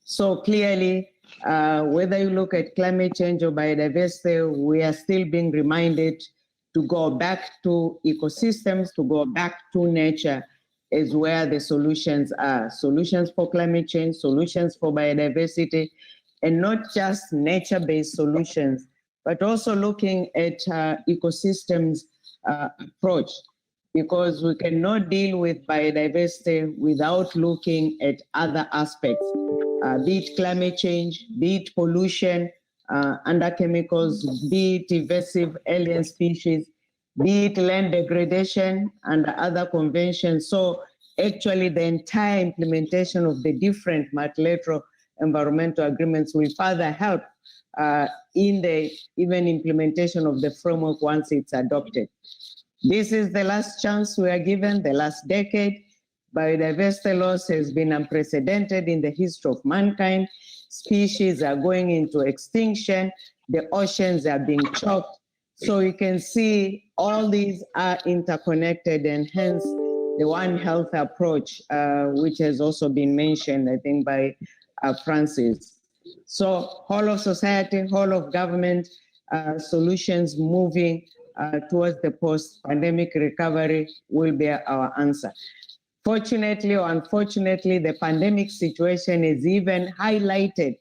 Speaker 3: So clearly, whether you look at climate change or biodiversity, we are still being reminded to go back to ecosystems, to go back to nature is where the solutions are. Solutions for climate change, solutions for biodiversity, and not just nature-based solutions, but also looking at ecosystems approach, because we cannot deal with biodiversity without looking at other aspects, be it climate change, be it pollution, under chemicals, be it invasive alien species, be it land degradation and other conventions. So actually the entire implementation of the different multilateral environmental agreements will further help in the even implementation of the framework once it's adopted. This is the last chance we are given, the last decade. Biodiversity loss has been unprecedented in the history of mankind. Species are going into extinction. The oceans are being choked. So you can see all these are interconnected, and hence the One Health approach, which has also been mentioned, I think, by Francis. So whole of society, whole of government, solutions moving towards the post-pandemic recovery will be our answer. Fortunately or unfortunately, the pandemic situation has even highlighted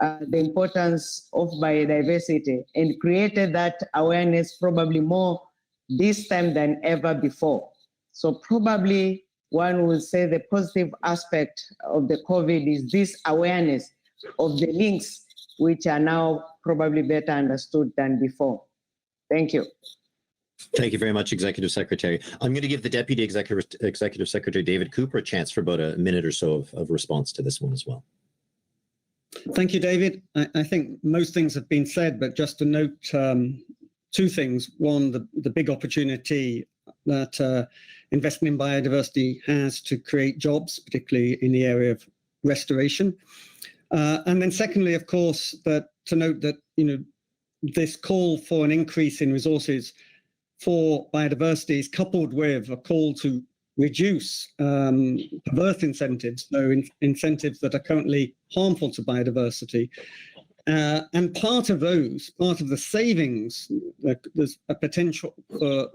Speaker 3: the importance of biodiversity and created that awareness probably more this time than ever before. So probably one will say the positive aspect of the COVID is this awareness of the links, which are now probably better understood than before. Thank you.
Speaker 2: Thank you very much, Executive Secretary. I'm going to give the Deputy Executive Secretary, David Cooper, a chance for about a minute or so of response to this one as well.
Speaker 6: Thank you, David. I think most things have been said, but just to note two things. One, the big opportunity that investing in biodiversity has to create jobs, particularly in the area of restoration. And then secondly, of course, that to note that, this call for an increase in resources for biodiversity is coupled with a call to reduce perverse incentives, so incentives that are currently harmful to biodiversity. And part of the savings, there's a potential for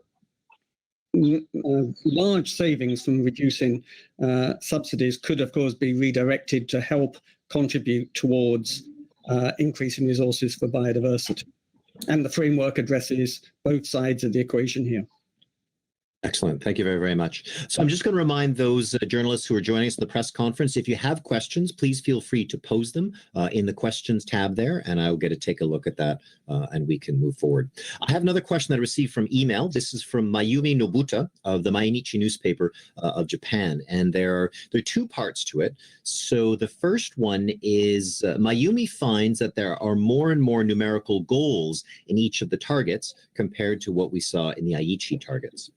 Speaker 6: large savings from reducing subsidies could, of course, be redirected to help contribute towards increasing resources for biodiversity. And the framework addresses both sides of the equation here.
Speaker 2: Excellent. Thank you very, very much. So I'm just going to remind those journalists who are joining us at the press conference, if you have questions, please feel free to pose them in the questions tab there, and I'll get to take a look at that and we can move forward. I have another question that I received from email. This is from Mayumi Nobuta of the Mainichi newspaper of Japan, and there are two parts to it. So the first one is Mayumi finds that there are more and more numerical goals in each of the targets compared to what we saw in the Aichi targets.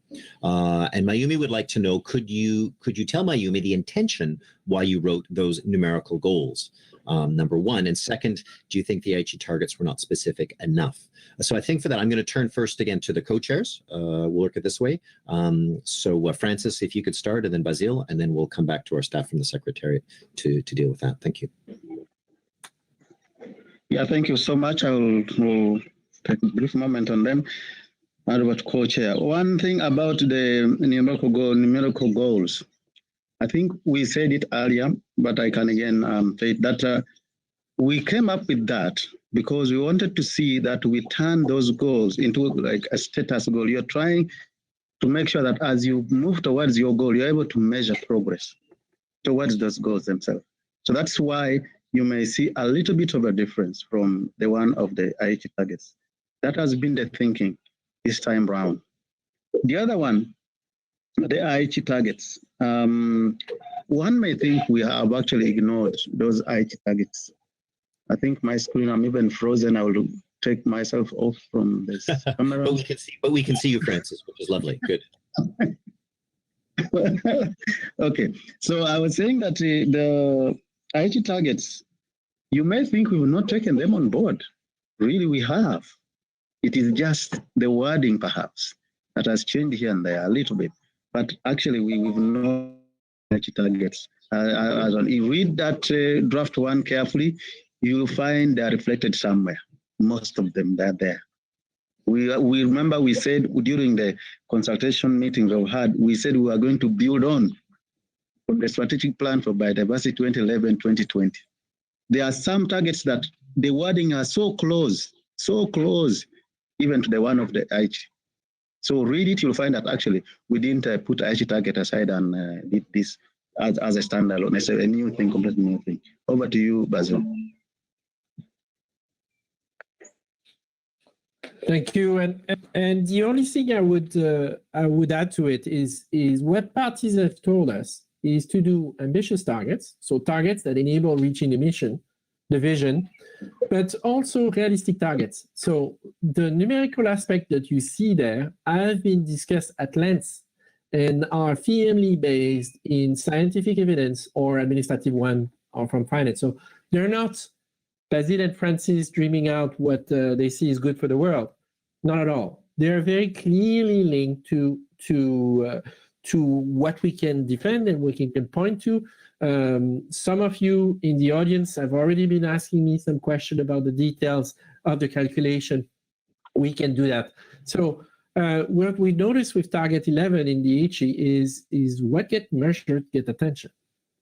Speaker 2: And Mayumi would like to know, could you tell Mayumi the intention why you wrote those numerical goals? Number one. And second, do you think the Aichi targets were not specific enough? So I think for that, I'm going to turn first again to the co-chairs. We'll work it this way. So Francis, if you could start, and then Basile, and then we'll come back to our staff from the Secretariat to deal with that. Thank you.
Speaker 5: Yeah, thank you so much. I will take a brief moment on them. About co-chair. One thing about the numerical goals, I think we said it earlier, but I can again say that we came up with that because we wanted to see that we turn those goals into like a status goal. You're trying to make sure that as you move towards your goal, you're able to measure progress towards those goals themselves. So that's why you may see a little bit of a difference from the one of the Aichi targets. That has been the thinking this time round. The other one, the Aichi targets. One may think we have actually ignored those Aichi targets. I think my screen, I'm even frozen. I will take myself off from this camera.
Speaker 2: but we can see you, Francis, which is lovely. Good.
Speaker 5: Okay, so I was saying that the Aichi targets, you may think we have not taken them on board. Really, we have. It is just the wording, perhaps, that has changed here and there a little bit. But actually, we've not Aichi targets. If you read that draft one carefully, you'll find they're reflected somewhere. Most of them, they're there. We remember we said during the consultation meetings we had, we said we were going to build on from the strategic plan for biodiversity 2011-2020. There are some targets that the wording are so close, even to the one of the Aichi. So read it, you'll find that actually we didn't put Aichi target aside and did this as a standalone. It's a new thing, completely new thing. Over to you, Basil.
Speaker 4: Thank you. And the only thing I would add to it is what parties have told us is to do ambitious targets, so targets that enable reaching the vision, but also realistic targets. So the numerical aspect that you see there have been discussed at length and are firmly based in scientific evidence or administrative one or from finance. So they're not Basile and Francis dreaming out what they see is good for the world. Not at all. They're very clearly linked to what we can defend and we can point to. Some of you in the audience have already been asking me some question about the details of the calculation. We can do that. So what we notice with target 11 in the Aichi is what get measured get attention.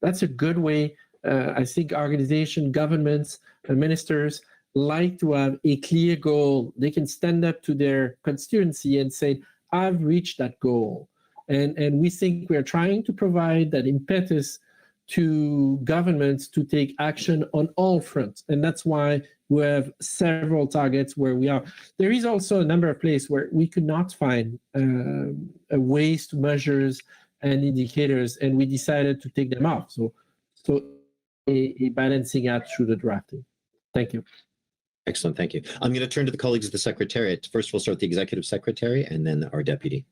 Speaker 4: That's a good way. I think organizations, governments, ministers like to have a clear goal. They can stand up to their constituency and say, I've reached that goal. And we think we're trying to provide that impetus to governments to take action on all fronts. And that's why we have several targets where we are. There is also a number of places where we could not find ways to measure and indicators, and we decided to take them off. So a balancing act through the drafting. Thank you.
Speaker 2: Excellent, thank you. I'm going to turn to the colleagues of the Secretariat. First, we'll start with the Executive Secretary and then our Deputy.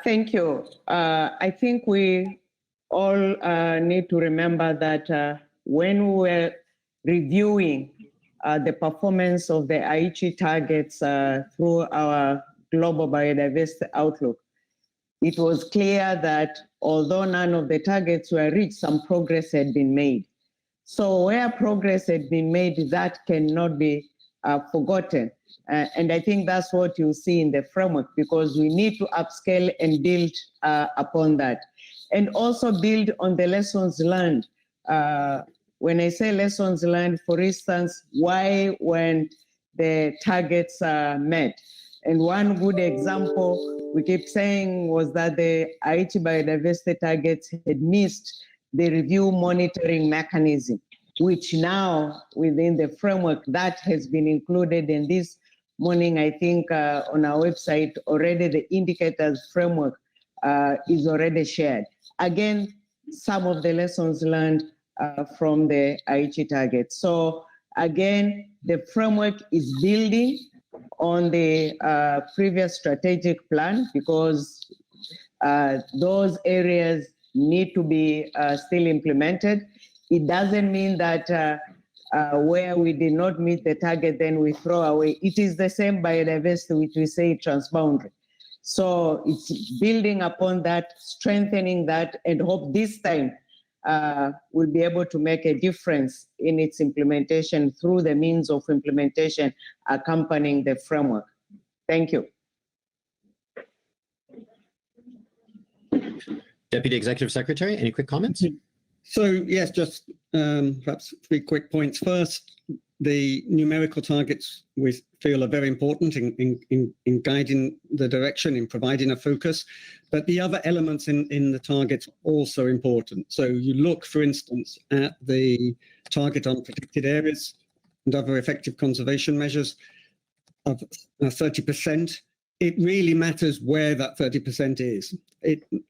Speaker 3: Thank you. I think we all need to remember that when we're reviewing the performance of the Aichi targets through our Global Biodiversity Outlook, it was clear that although none of the targets were reached, some progress had been made. So where progress had been made, that cannot be forgotten. And I think that's what you see in the framework, because we need to upscale and build upon that. And also build on the lessons learned. When I say lessons learned, for instance, why when the targets are met? And one good example we keep saying was that the Aichi biodiversity targets had missed the review monitoring mechanism, which now within the framework that has been included in this morning, I think on our website already the indicators framework is already shared. Again, some of the lessons learned from the Aichi targets. So again, the framework is building on the previous strategic plan, because those areas need to be still implemented. It doesn't mean that where we did not meet the target, then we throw away. It is the same biodiversity, which we say transboundary. So it's building upon that, strengthening that, and hope this time we'll be able to make a difference in its implementation through the means of implementation accompanying the framework. Thank you.
Speaker 2: Deputy Executive Secretary, any quick comments?
Speaker 6: So yes, just perhaps 3 quick points. First, the numerical targets we feel are very important in guiding the direction, in providing a focus, but the other elements in the targets are also important. So you look, for instance, at the target on protected areas and other effective conservation measures of 30%. It really matters where that 30% is.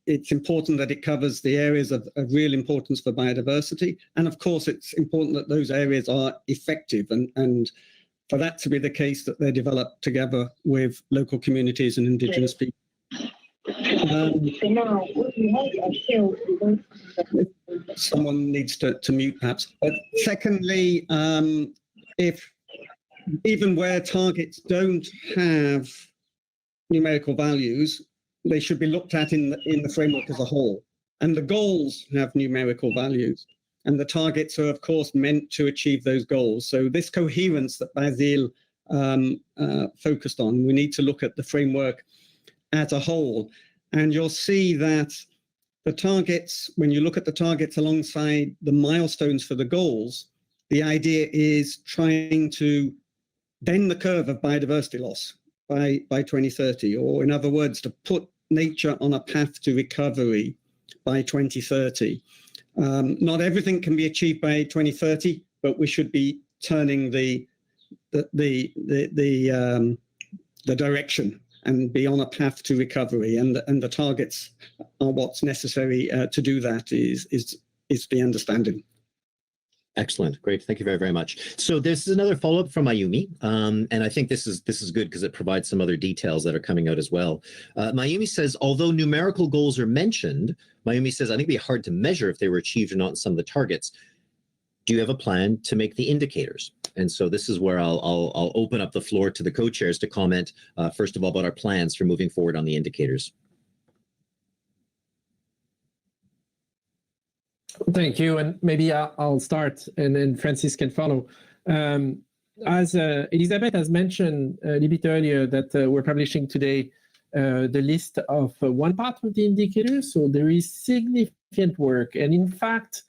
Speaker 6: It's important that it covers the areas of real importance for biodiversity. And of course, it's important that those areas are effective, and for that to be the case, that they're developed together with local communities and indigenous people. Someone needs to mute perhaps. But secondly, if even where targets don't have numerical values, they should be looked at in the framework as a whole. And the goals have numerical values, and the targets are, of course, meant to achieve those goals. So this coherence that Basil focused on, we need to look at the framework as a whole. And you'll see that the targets, when you look at the targets alongside the milestones for the goals, the idea is trying to bend the curve of biodiversity loss by 2030, or in other words, to put nature on a path to recovery by 2030. Not everything can be achieved by 2030, but we should be turning the direction and be on a path to recovery. And the targets are what's necessary to do that. Is the understanding.
Speaker 2: Excellent. Great. Thank you very, very much. So this is another follow-up from Mayumi. And I think this is good because it provides some other details that are coming out as well. Mayumi says, although numerical goals are mentioned, Mayumi says, I think it'd be hard to measure if they were achieved or not in some of the targets. Do you have a plan to make the indicators? And so this is where I'll open up the floor to the co-chairs to comment, first of all, about our plans for moving forward on the indicators.
Speaker 4: Thank you, and maybe I'll start, and then Francis can follow. As Elizabeth has mentioned a little bit earlier, that we're publishing today the list of one part of the indicators, so there is significant work. And in fact,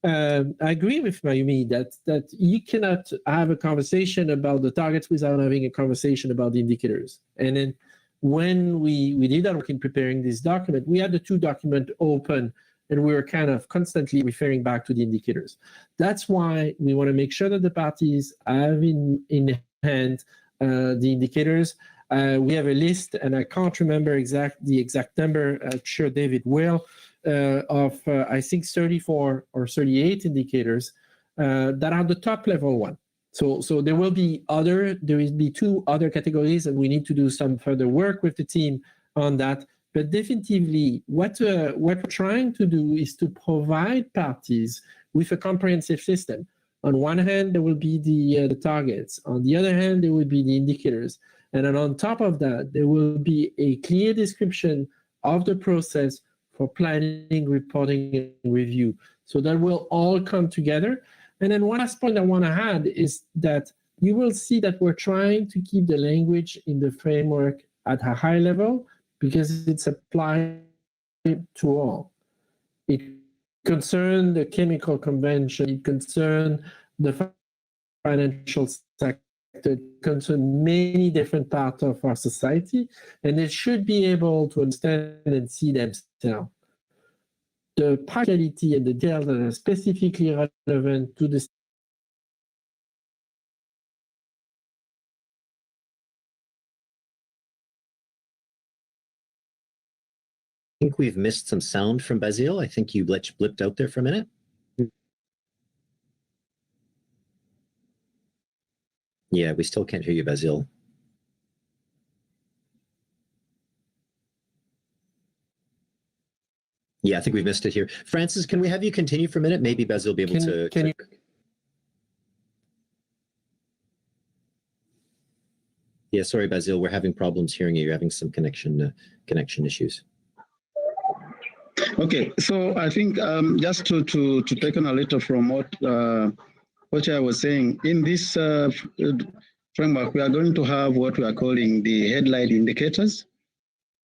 Speaker 4: I agree with Mayumi that you cannot have a conversation about the targets without having a conversation about the indicators. And then when we did our work in preparing this document, we had the 2 documents open, and we were kind of constantly referring back to the indicators. That's why we want to make sure that the parties have in hand the indicators. We have a list, and I can't remember the exact number. I'm sure David will, of I think 34 or 38 indicators that are the top level one. So there will be 2 other categories, and we need to do some further work with the team on that. But definitively, what we're trying to do is to provide parties with a comprehensive system. On one hand, there will be the targets. On the other hand, there will be the indicators. And then on top of that, there will be a clear description of the process for planning, reporting, and review. So that will all come together. And then one last point I want to add is that you will see that we're trying to keep the language in the framework at a high level, because it's applied to all. It concerns the chemical convention, it concerns the financial sector, it concerns many different parts of our society, and it should be able to understand and see themselves. The partiality and the details that are specifically relevant to the
Speaker 2: I think we've missed some sound from Basil. I think you blipped out there for a minute. Yeah, we still can't hear you, Basil. Yeah, I think we've missed it here. Francis, can we have you continue for a minute? Maybe Basil will be able to...
Speaker 4: Can you...
Speaker 2: Yeah, sorry, Basil, we're having problems hearing you. You're having some connection issues.
Speaker 5: Okay, so I think just to take on a little from what I was saying, in this framework, we are going to have what we are calling the headline indicators.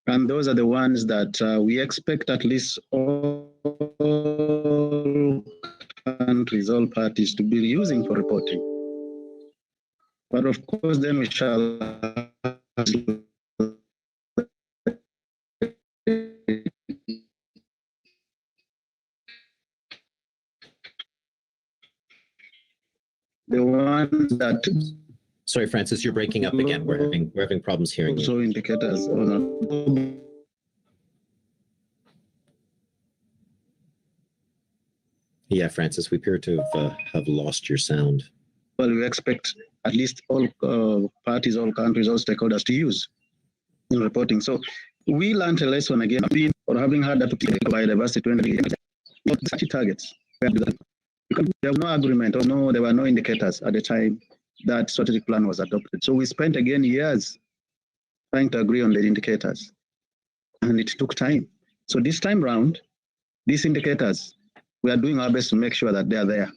Speaker 5: And those are the ones that we expect at least all countries, all parties to be using for reporting. But of course, then we shall the ones that...
Speaker 2: Sorry, Francis, you're breaking up again. We're having problems hearing you.
Speaker 5: Also indicators on
Speaker 2: Yeah, Francis, we appear to have lost your sound.
Speaker 5: Well, we expect at least all parties, all countries, all stakeholders to use in reporting. So we learned a lesson again, having had that biodiversity targets. There was no agreement or there were no indicators at the time that strategic plan was adopted. So we spent again years trying to agree on the indicators, and it took time. So this time round, these indicators, we are doing our best to make sure that they are there.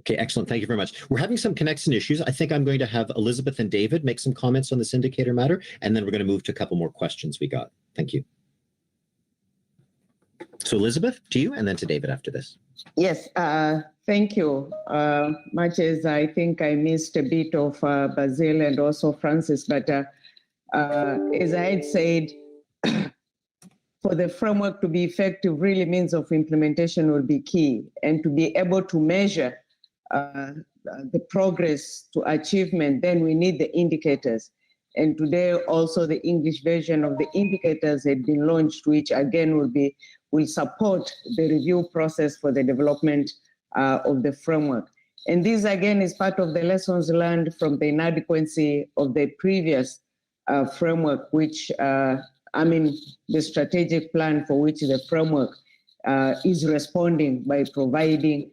Speaker 2: Okay, excellent. Thank you very much. We're having some connection issues. I think I'm going to have Elizabeth and David make some comments on this indicator matter, and then we're going to move to a couple more questions we got. Thank you. So Elizabeth, to you, and then to David after this.
Speaker 3: Yes, thank you. Much as I think I missed a bit of Basil and also Francis, but as I had said, for the framework to be effective, really means of implementation will be key, and to be able to measure the progress to achievement, then we need the indicators. And today also the English version of the indicators had been launched, which again will support the review process for the development of the framework. And this again is part of the lessons learned from the inadequacy of the previous framework, which the strategic plan for which the framework is responding by providing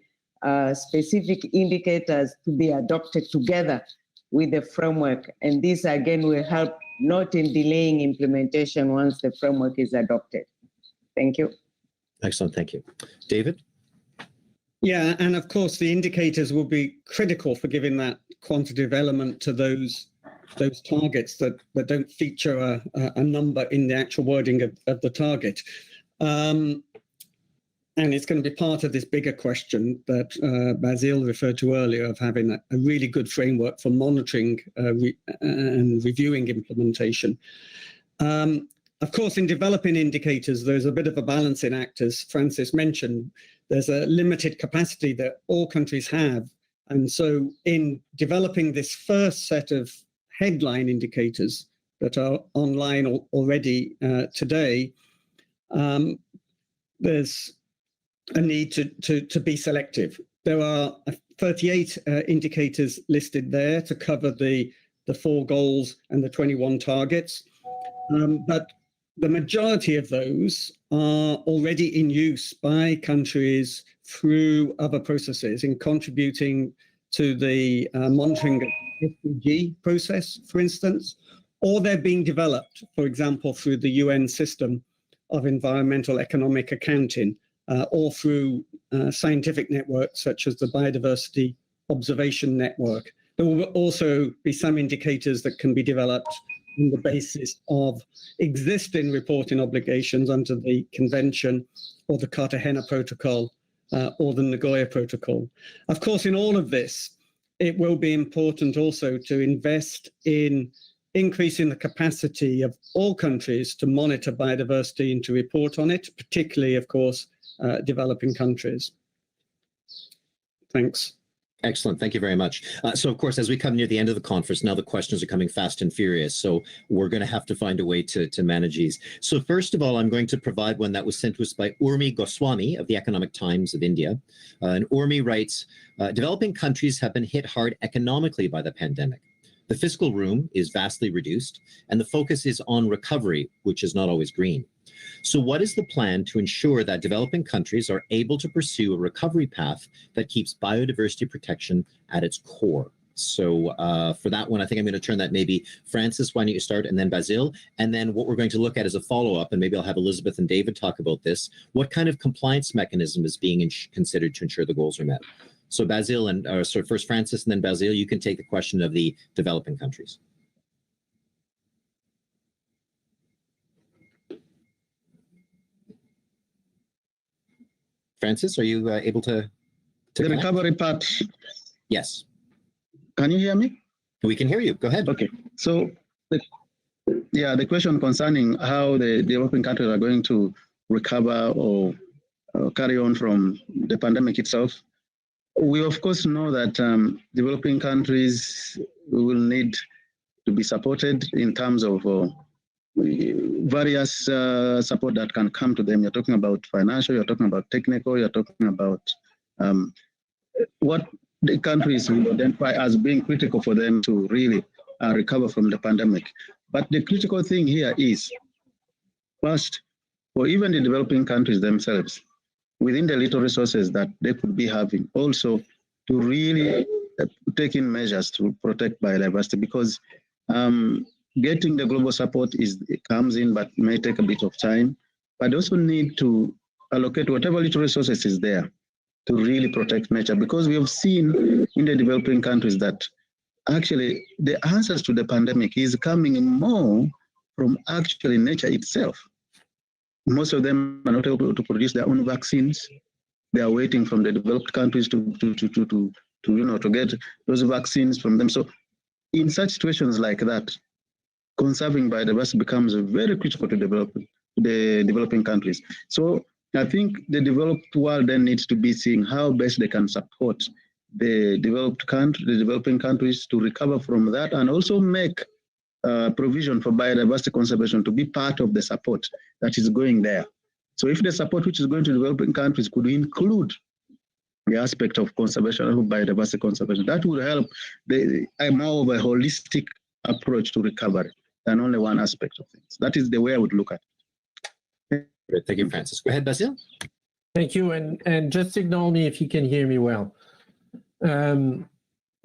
Speaker 3: specific indicators to be adopted together with the framework. And this again will help not in delaying implementation once the framework is adopted. Thank you.
Speaker 2: Excellent, thank you. David?
Speaker 6: Yeah, and of course the indicators will be critical for giving that quantitative element to those targets that don't feature a number in the actual wording of the target. And it's going to be part of this bigger question that Basil referred to earlier of having a really good framework for monitoring and reviewing implementation. Of course, in developing indicators, there's a bit of a balancing act, as Francis mentioned. There's a limited capacity that all countries have. And so in developing this first set of headline indicators that are online already today, there's a need to be selective. There are 38 indicators listed there to cover the 4 goals and the 21 targets. But the majority of those are already in use by countries through other processes in contributing to the monitoring of SDG process, for instance, or they're being developed, for example, through the UN system of environmental economic accounting, or through scientific networks such as the Biodiversity Observation Network. There will also be some indicators that can be developed on the basis of existing reporting obligations under the Convention or the Cartagena Protocol or the Nagoya Protocol. Of course, in all of this, it will be important also to invest in increasing the capacity of all countries to monitor biodiversity and to report on it, particularly, of course, developing countries. Thanks.
Speaker 2: Excellent. Thank you very much. So, of course, as we come near the end of the conference, now the questions are coming fast and furious. So we're going to have to find a way to manage these. So first of all, I'm going to provide one that was sent to us by Urmi Goswami of the Economic Times of India. And Urmi writes, developing countries have been hit hard economically by the pandemic. The fiscal room is vastly reduced, and the focus is on recovery, which is not always green. So what is the plan to ensure that developing countries are able to pursue a recovery path that keeps biodiversity protection at its core? So for that one, I think I'm going to turn that maybe Francis, why don't you start, and then Basile. And then what we're going to look at as a follow-up, and maybe I'll have Elizabeth and David talk about this, what kind of compliance mechanism is being considered to ensure the goals are met? So Basile, and so first Francis, and then Basile, you can take the question of the developing countries. Francis, are you able to
Speaker 5: the
Speaker 2: connect?
Speaker 5: Recovery part?
Speaker 2: Yes.
Speaker 5: Can you hear me?
Speaker 2: We can hear you. Go ahead.
Speaker 5: Okay. So, the question concerning how the developing countries are going to recover or carry on from the pandemic itself. We, of course, know that developing countries will need to be supported in terms of various support that can come to them. You're talking about financial, you're talking about technical, you're talking about what the countries will identify as being critical for them to really recover from the pandemic. But the critical thing here is, first, for even the developing countries themselves, within the little resources that they could be having, also to really take in measures to protect biodiversity, because getting the global support comes in, but may take a bit of time. But also need to allocate whatever little resources is there to really protect nature, because we have seen in the developing countries that actually the answers to the pandemic is coming more from actually nature itself. Most of them are not able to produce their own vaccines. They are waiting from the developed countries to get those vaccines from them. So in such situations like that, conserving biodiversity becomes very critical to the developing countries. So I think the developed world then needs to be seeing how best they can support the developing countries to recover from that, and also make provision for biodiversity conservation to be part of the support that is going there. So if the support which is going to developing countries could include the aspect of conservation, of biodiversity conservation, that would help more of a holistic approach to recovery than only one aspect of things. That is the way I would look at it.
Speaker 2: Great. Thank you, Francis. Go ahead, Basile.
Speaker 4: Thank you, and just ignore me if you can hear me well.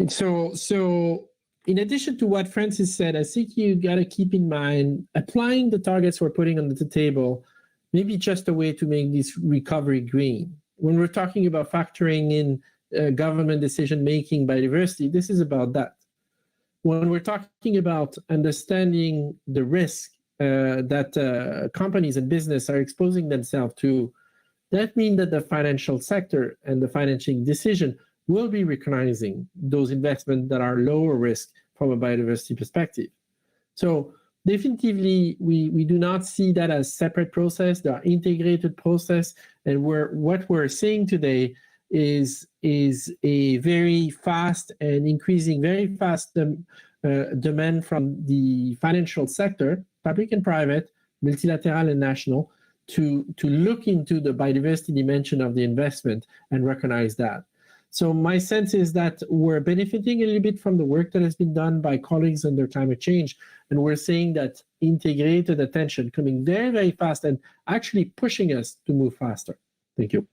Speaker 4: So in addition to what Francis said, I think you got to keep in mind applying the targets we're putting on the table, maybe just a way to make this recovery green. When we're talking about factoring in government decision-making biodiversity, this is about that. When we're talking about understanding the risk that companies and business are exposing themselves to, that means that the financial sector and the financing decision will be recognizing those investments that are lower risk from a biodiversity perspective. So definitively, we do not see that as separate process. They are integrated process, and what we're seeing today is a very fast and increasing very fast demand from the financial sector, public and private, multilateral and national, to look into the biodiversity dimension of the investment and recognize that. So my sense is that we're benefiting a little bit from the work that has been done by colleagues under climate change, and we're seeing that integrated attention coming very, very fast and actually pushing us to move faster. Thank you.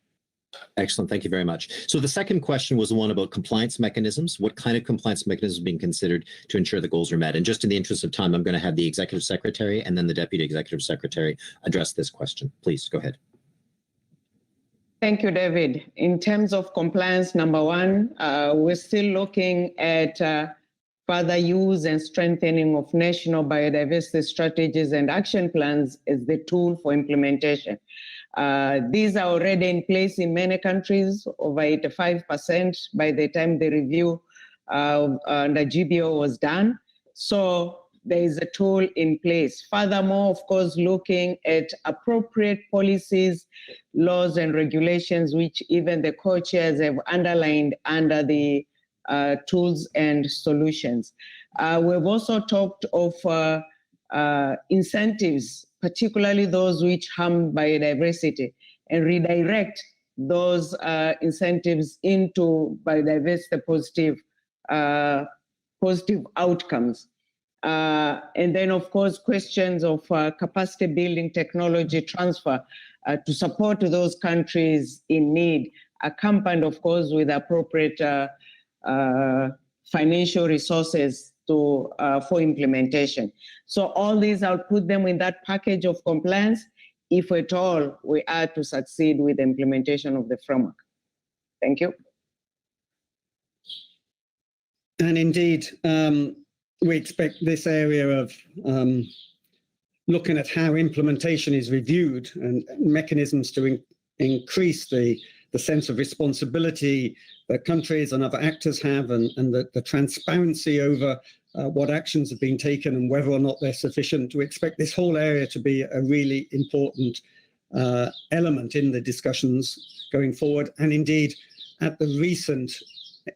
Speaker 2: Excellent. Thank you very much. So the second question was the one about compliance mechanisms. What kind of compliance mechanisms are being considered to ensure the goals are met? And just in the interest of time, I'm going to have the Executive Secretary and then the Deputy Executive Secretary address this question. Please go ahead.
Speaker 3: Thank you, David. In terms of compliance, number one, we're still looking at further use and strengthening of national biodiversity strategies and action plans as the tool for implementation. These are already in place in many countries, over 85% by the time the review under GBO was done. So there is a tool in place. Furthermore, of course, looking at appropriate policies, laws, and regulations, which even the co-chairs have underlined under the tools and solutions. We've also talked of incentives, particularly those which harm biodiversity, and redirect those incentives into biodiversity positive outcomes. And then, of course, questions of capacity building, technology transfer to support those countries in need, accompanied, of course, with appropriate financial resources for implementation. So all these, I'll put them in that package of compliance if at all we are to succeed with the implementation of the framework. Thank you.
Speaker 6: And indeed, we expect this area of looking at how implementation is reviewed and mechanisms to increase the sense of responsibility that countries and other actors have, and the transparency over what actions have been taken and whether or not they're sufficient. We expect this whole area to be a really important element in the discussions going forward. And indeed, at the recent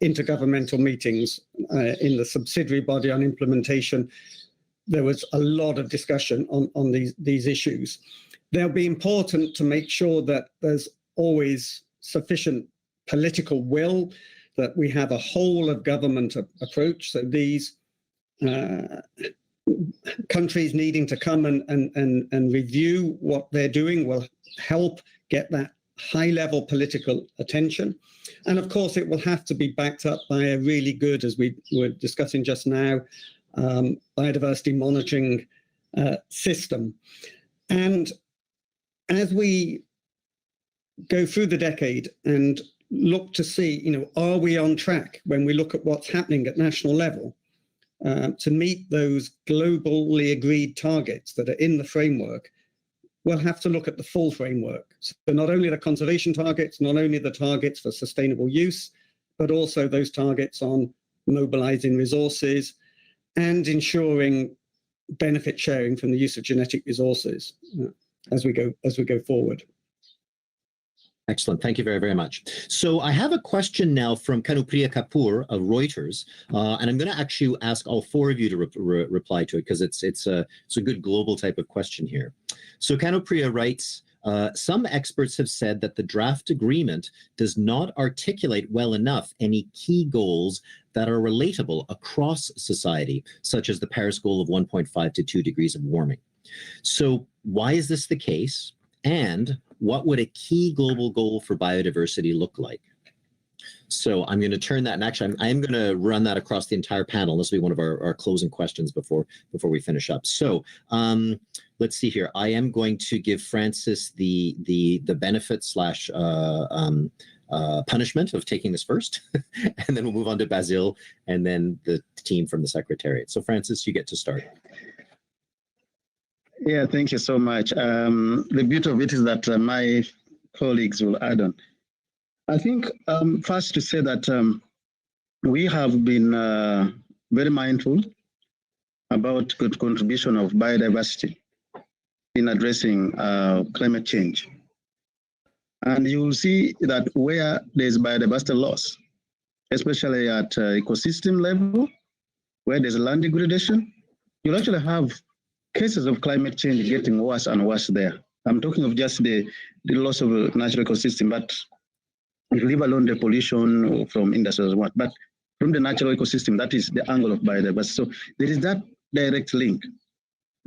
Speaker 6: intergovernmental meetings in the subsidiary body on implementation, there was a lot of discussion on these issues. They'll be important to make sure that there's always sufficient political will, that we have a whole of government approach. So these countries needing to come and review what they're doing will help get that high-level political attention. And of course, it will have to be backed up by a really good, as we were discussing just now, biodiversity monitoring system. And as we go through the decade and look to see, are we on track when we look at what's happening at national level to meet those globally agreed targets that are in the framework, we'll have to look at the full framework. So not only the conservation targets, not only the targets for sustainable use, but also those targets on mobilizing resources and ensuring benefit sharing from the use of genetic resources as we go forward.
Speaker 2: Excellent. Thank you very, very much. So I have a question now from Kanupriya Kapoor of Reuters, and I'm going to actually ask all four of you to reply to it because it's a good global type of question here. So Kanupriya writes, some experts have said that the draft agreement does not articulate well enough any key goals that are relatable across society, such as the Paris goal of 1.5 to 2 degrees of warming. So why is this the case? And what would a key global goal for biodiversity look like? So I'm going to turn that, and actually I'm going to run that across the entire panel. This will be one of our closing questions before we finish up. So let's see here. I am going to give Francis the benefit slash punishment of taking this first, and then we'll move on to Basil and then the team from the Secretariat. So Francis, you get to start.
Speaker 5: Yeah, thank you so much. The beauty of it is that my colleagues will add on. I think first to say that we have been very mindful about the contribution of biodiversity in addressing climate change. And you will see that where there's biodiversity loss, especially at ecosystem level, where there's land degradation, you'll actually have cases of climate change getting worse and worse there. I'm talking of just the loss of a natural ecosystem, but leave alone the pollution from industries and what. But from the natural ecosystem, that is the angle of biodiversity. So there is that direct link.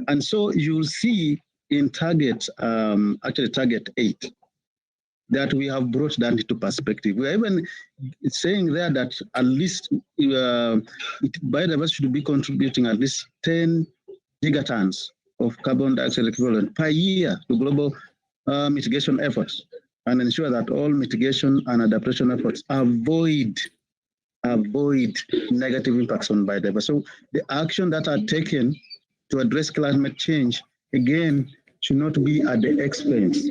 Speaker 5: And so you'll see in target 8, that we have brought that into perspective. We're even saying there that at least biodiversity should be contributing at least 10 gigatons of carbon dioxide equivalent per year to global mitigation efforts, and ensure that all mitigation and adaptation efforts avoid negative impacts on biodiversity. So the action that are taken to address climate change, again, should not be at the expense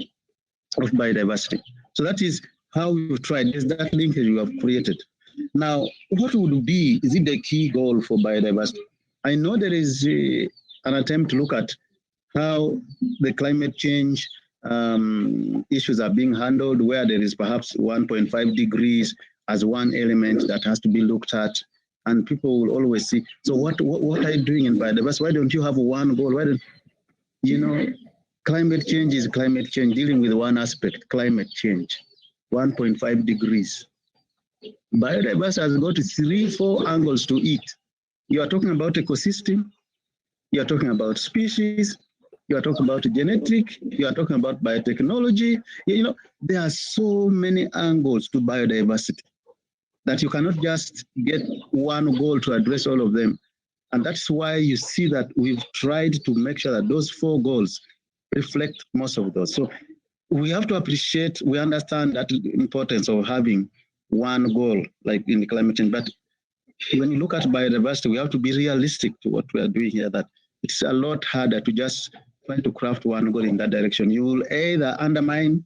Speaker 5: of biodiversity. So that is how we've tried. Is that linkage we have created. Now, what would be, is it the key goal for biodiversity? I know there is an attempt to look at how the climate change issues are being handled, where there is perhaps 1.5 degrees as one element that has to be looked at, and people will always see, so what are you doing in biodiversity? Why don't you have one goal? Why don't, climate change is climate change, dealing with one aspect, climate change, 1.5 degrees. Biodiversity has got 3-4 angles to it. You are talking about ecosystem, you are talking about species, you are talking about genetic, you are talking about biotechnology. You know, there are so many angles to biodiversity that you cannot just get one goal to address all of them. And that's why you see that we've tried to make sure that those 4 goals reflect most of those. So we have to appreciate, we understand that importance of having one goal, like in the climate change. But when you look at biodiversity, we have to be realistic to what we are doing here, that it's a lot harder to just try to craft one goal in that direction. You will either undermine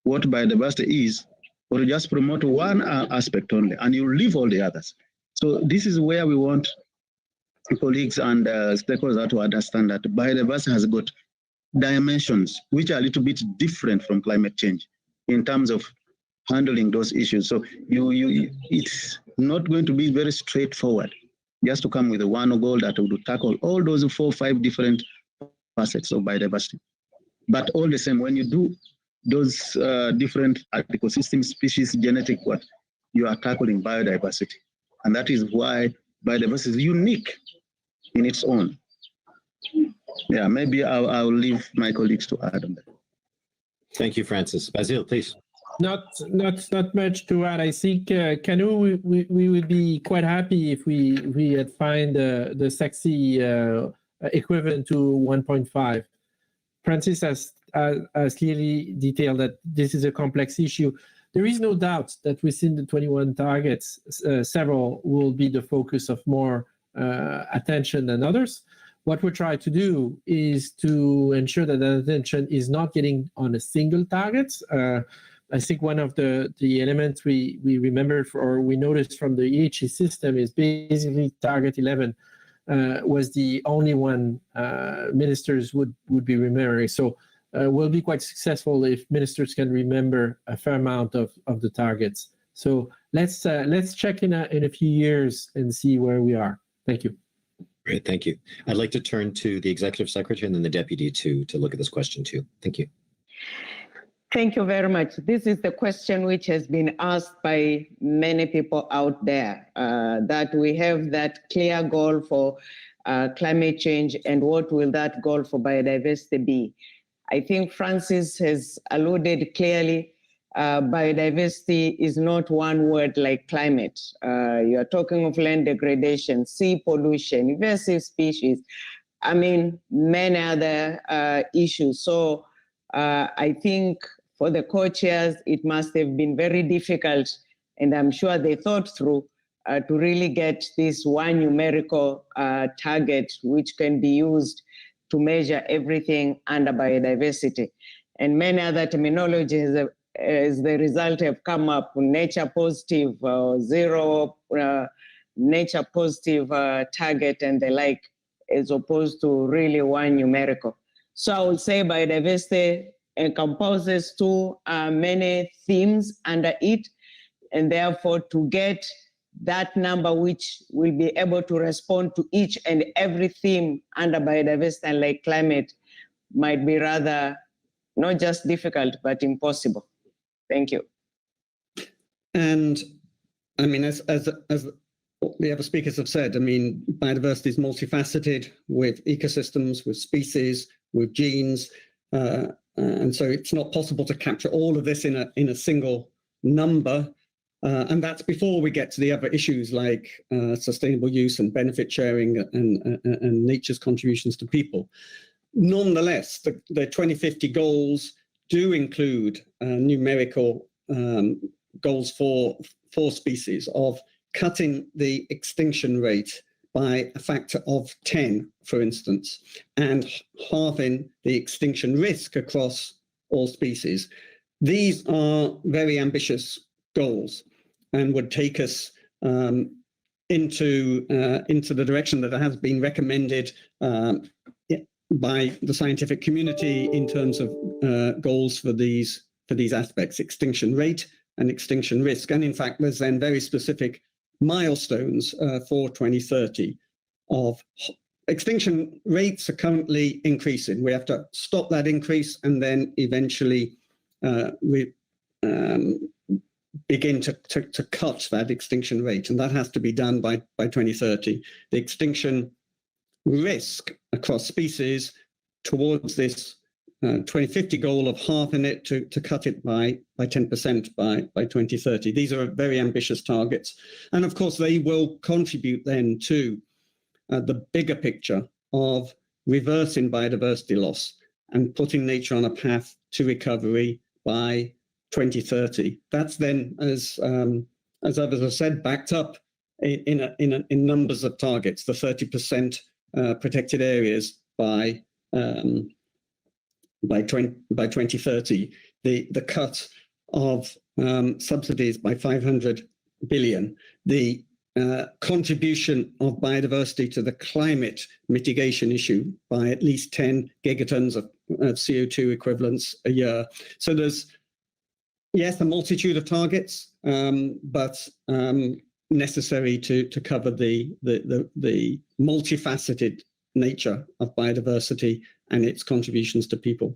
Speaker 5: what biodiversity is, or just promote one aspect only, and you leave all the others. So this is where we want colleagues and stakeholders to understand that biodiversity has got dimensions which are a little bit different from climate change in terms of handling those issues. So it's not going to be very straightforward just to come with a one goal that would tackle all those 4 or 5 different facets of biodiversity. But all the same, when you do those different ecosystem, species, genetic, what you are tackling biodiversity. And that is why biodiversity is unique in its own. Yeah, maybe I'll leave my colleagues to add on that.
Speaker 2: Thank you, Francis. Basil, please.
Speaker 4: Not much to add. I think, Kanu, we would be quite happy if we had find the sexy equivalent to 1.5. Francis has clearly detailed that this is a complex issue. There is no doubt that within the 21 targets, several will be the focus of more attention than others. What we're trying to do is to ensure that the attention is not getting on a single target. I think one of the elements we remember or we noticed from the EHE system is basically target 11 was the only one ministers would be remembering. So we'll be quite successful if ministers can remember a fair amount of the targets. So let's check in a few years and see where we are. Thank you.
Speaker 2: Great, thank you. I'd like to turn to the Executive Secretary and then the Deputy to look at this question too. Thank you.
Speaker 3: Thank you very much. This is the question which has been asked by many people out there, that we have that clear goal for climate change, and what will that goal for biodiversity be? I think Francis has alluded clearly, biodiversity is not one word like climate. You're talking of land degradation, sea pollution, invasive species, I mean, many other issues. So I think for the co-chairs, it must have been very difficult, and I'm sure they thought through to really get this one numerical target which can be used to measure everything under biodiversity. And many other terminologies as the result have come up, nature positive, zero nature positive target and the like, as opposed to really one numerical. So I would say biodiversity encompasses too many themes under it, and therefore to get that number which will be able to respond to each and every theme under biodiversity and like climate might be rather not just difficult, but impossible. Thank you.
Speaker 6: And I mean, as the other speakers have said, I mean, biodiversity is multifaceted with ecosystems, with species, with genes. And so it's not possible to capture all of this in a single number. And that's before we get to the other issues like sustainable use and benefit sharing and nature's contributions to people. Nonetheless, the 2050 goals do include numerical goals for species of cutting the extinction rate by a factor of 10, for instance, and halving the extinction risk across all species. These are very ambitious goals and would take us into the direction that has been recommended by the scientific community in terms of goals for these aspects: extinction rate and extinction risk. And in fact, there's then very specific milestones for 2030 of extinction rates are currently increasing. We have to stop that increase and then eventually begin to cut that extinction rate. And that has to be done by 2030. The extinction risk across species towards this 2050 goal of halving it to cut it by 10% by 2030. These are very ambitious targets. And of course, they will contribute then to the bigger picture of reversing biodiversity loss and putting nature on a path to recovery by 2030. That's then, as others have said, backed up in numbers of targets, the 30% protected areas by 2030, the cut of subsidies by 500 billion, the contribution of biodiversity to the climate mitigation issue by at least 10 gigatons of CO2 equivalents a year. So there's, yes, a multitude of targets, but necessary to cover the multifaceted nature of biodiversity and its contributions to people.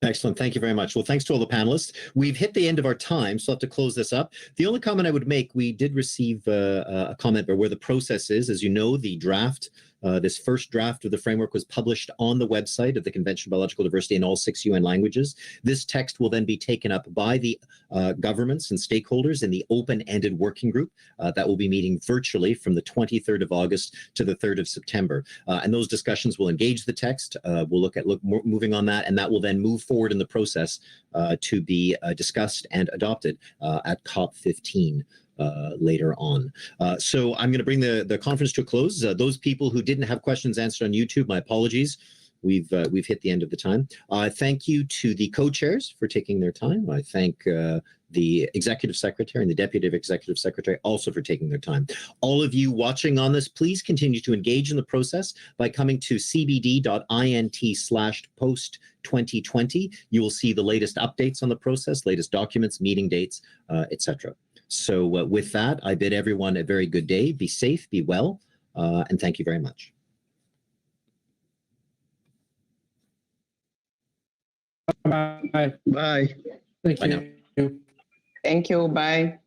Speaker 2: Excellent. Thank you very much. Well, thanks to all the panelists. We've hit the end of our time, so I'll have to close this up. The only comment I would make, we did receive a comment about where the process is. As you know, the draft, this first draft of the framework was published on the website of the Convention on Biological Diversity in all 6 UN languages. This text will then be taken up by the governments and stakeholders in the open-ended working group that will be meeting virtually from the 23rd of August to the 3rd of September. And those discussions will engage the text. We'll look moving on that, and that will then move forward in the process to be discussed and adopted at COP15. Later on. So I'm going to bring the conference to a close. Those people who didn't have questions answered on YouTube, my apologies. We've hit the end of the time. Thank you to the co-chairs for taking their time. I thank the Executive Secretary and the Deputy Executive Secretary also for taking their time. All of you watching on this, please continue to engage in the process by coming to cbd.int/post2020. You will see the latest updates on the process, latest documents, meeting dates, etc. So with that, I bid everyone a very good day. Be safe, be well, and thank you very much.
Speaker 4: Bye.
Speaker 5: Bye.
Speaker 4: Thank
Speaker 2: Bye
Speaker 4: you.
Speaker 2: now.
Speaker 3: Thank you. Bye.